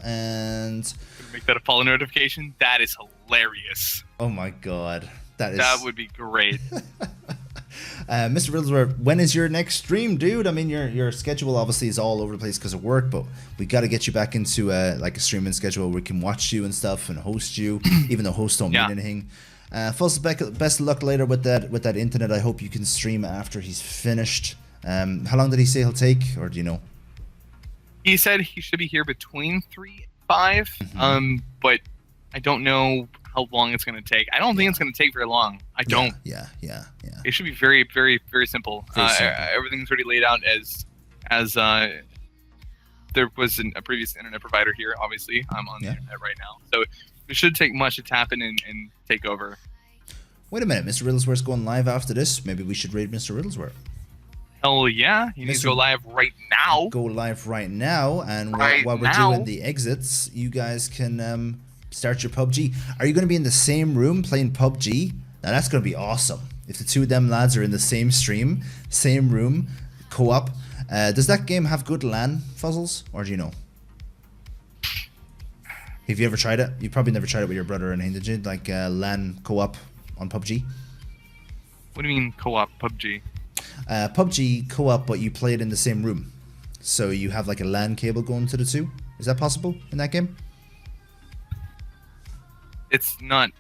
and make that a follow notification. That is hilarious. Oh my god, that would be great. Mr. Riddlesworth, when is your next stream, dude? I mean, your schedule obviously is all over the place because of work, but we got to get you back into like a streaming schedule where we can watch you and stuff and host you, even though hosts don't mean anything. False, best of luck later with that internet. I hope you can stream after he's finished. How long did he say he'll take, or do you know? He said he should be here between 3 and 5, but I don't know how long it's going to take. I don't think it's going to take very long. I don't. Yeah. It should be very, very, very simple. Everything's already laid out as there was a previous internet provider here. Obviously, I'm on the internet right now, so it should take much to tap in and take over. Wait a minute, Mr. Riddlesworth's going live after this. Maybe we should raid Mr. Riddlesworth. Hell yeah, he needs to go live right now. Go live right now, and while we're doing the exits, you guys can start your PUBG. Are you going to be in the same room playing PUBG? Now that's going to be awesome. If the two of them lads are in the same stream, same room, co-op. Does that game have good LAN fuzzles, or do you know? Have you ever tried it? You probably never tried it with your brother or anything, did you? Like LAN co-op on PUBG? What do you mean co-op PUBG? PUBG co-op, but you play it in the same room. So you have like a LAN cable going to the two. Is that possible in that game? It's not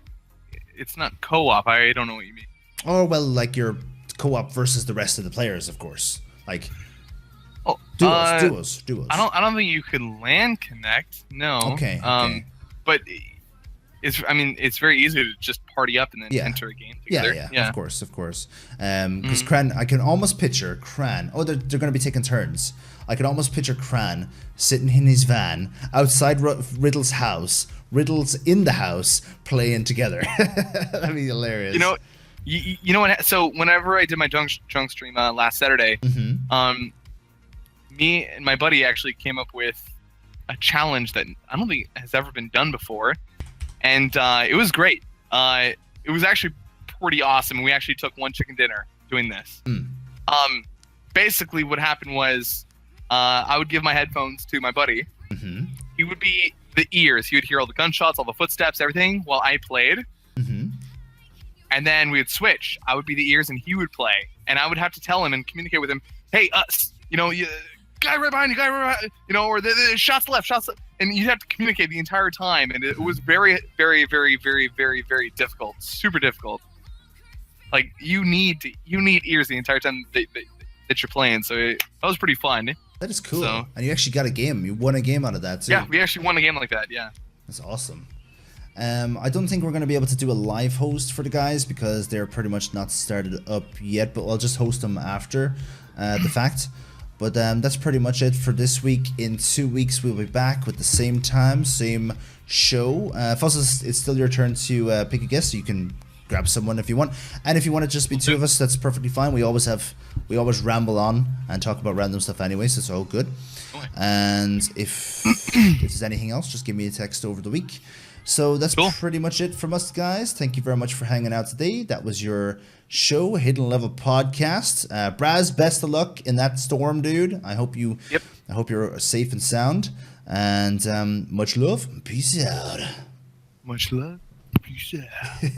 co-op. I don't know what you mean. Oh, well, like your co-op versus the rest of the players, of course. Like duos. I don't think you could LAN connect. No. Okay. But it's very easy to just party up and then enter a game together. Yeah. Of course. Because Kran, I can almost picture Kran. Oh, they're going to be taking turns. I can almost picture Kran sitting in his van outside Riddle's house. Riddle's in the house playing together. That'd be hilarious. You know what? So whenever I did my drunk stream last Saturday, me and my buddy actually came up with a challenge that I don't think has ever been done before, and it was great. It was actually pretty awesome. We actually took one chicken dinner doing this. Basically, what happened was I would give my headphones to my buddy. He would be the ears. He would hear all the gunshots, all the footsteps, everything while I played. And then we would switch. I would be the ears and he would play. And I would have to tell him and communicate with him, hey, us, guy right behind you, or the shots left. And you'd have to communicate the entire time. And it was very, very, very, very, very, very difficult. Super difficult. Like, you need ears the entire time that you're playing. So that was pretty fun. That is cool. And you actually got a game. You won a game out of that, too. Yeah, we actually won a game like that, yeah. That's awesome. I don't think we're going to be able to do a live host for the guys because they're pretty much not started up yet, but I'll just host them after the fact. But that's pretty much it for this week. In 2 weeks, we'll be back with the same time, same show. Fuzzles, it's still your turn to pick a guest, so you can grab someone if you want. And if you want to just be two of us, that's perfectly fine. We always ramble on and talk about random stuff anyway, so it's all good. And if there's anything else, just give me a text over the week. So that's pretty much it from us, guys. Thank you very much for hanging out today. That was your show, Hidden Level Podcast. Braz, best of luck in that storm, dude. I hope you're safe and sound. And much love. Peace out. Much love. Peace out.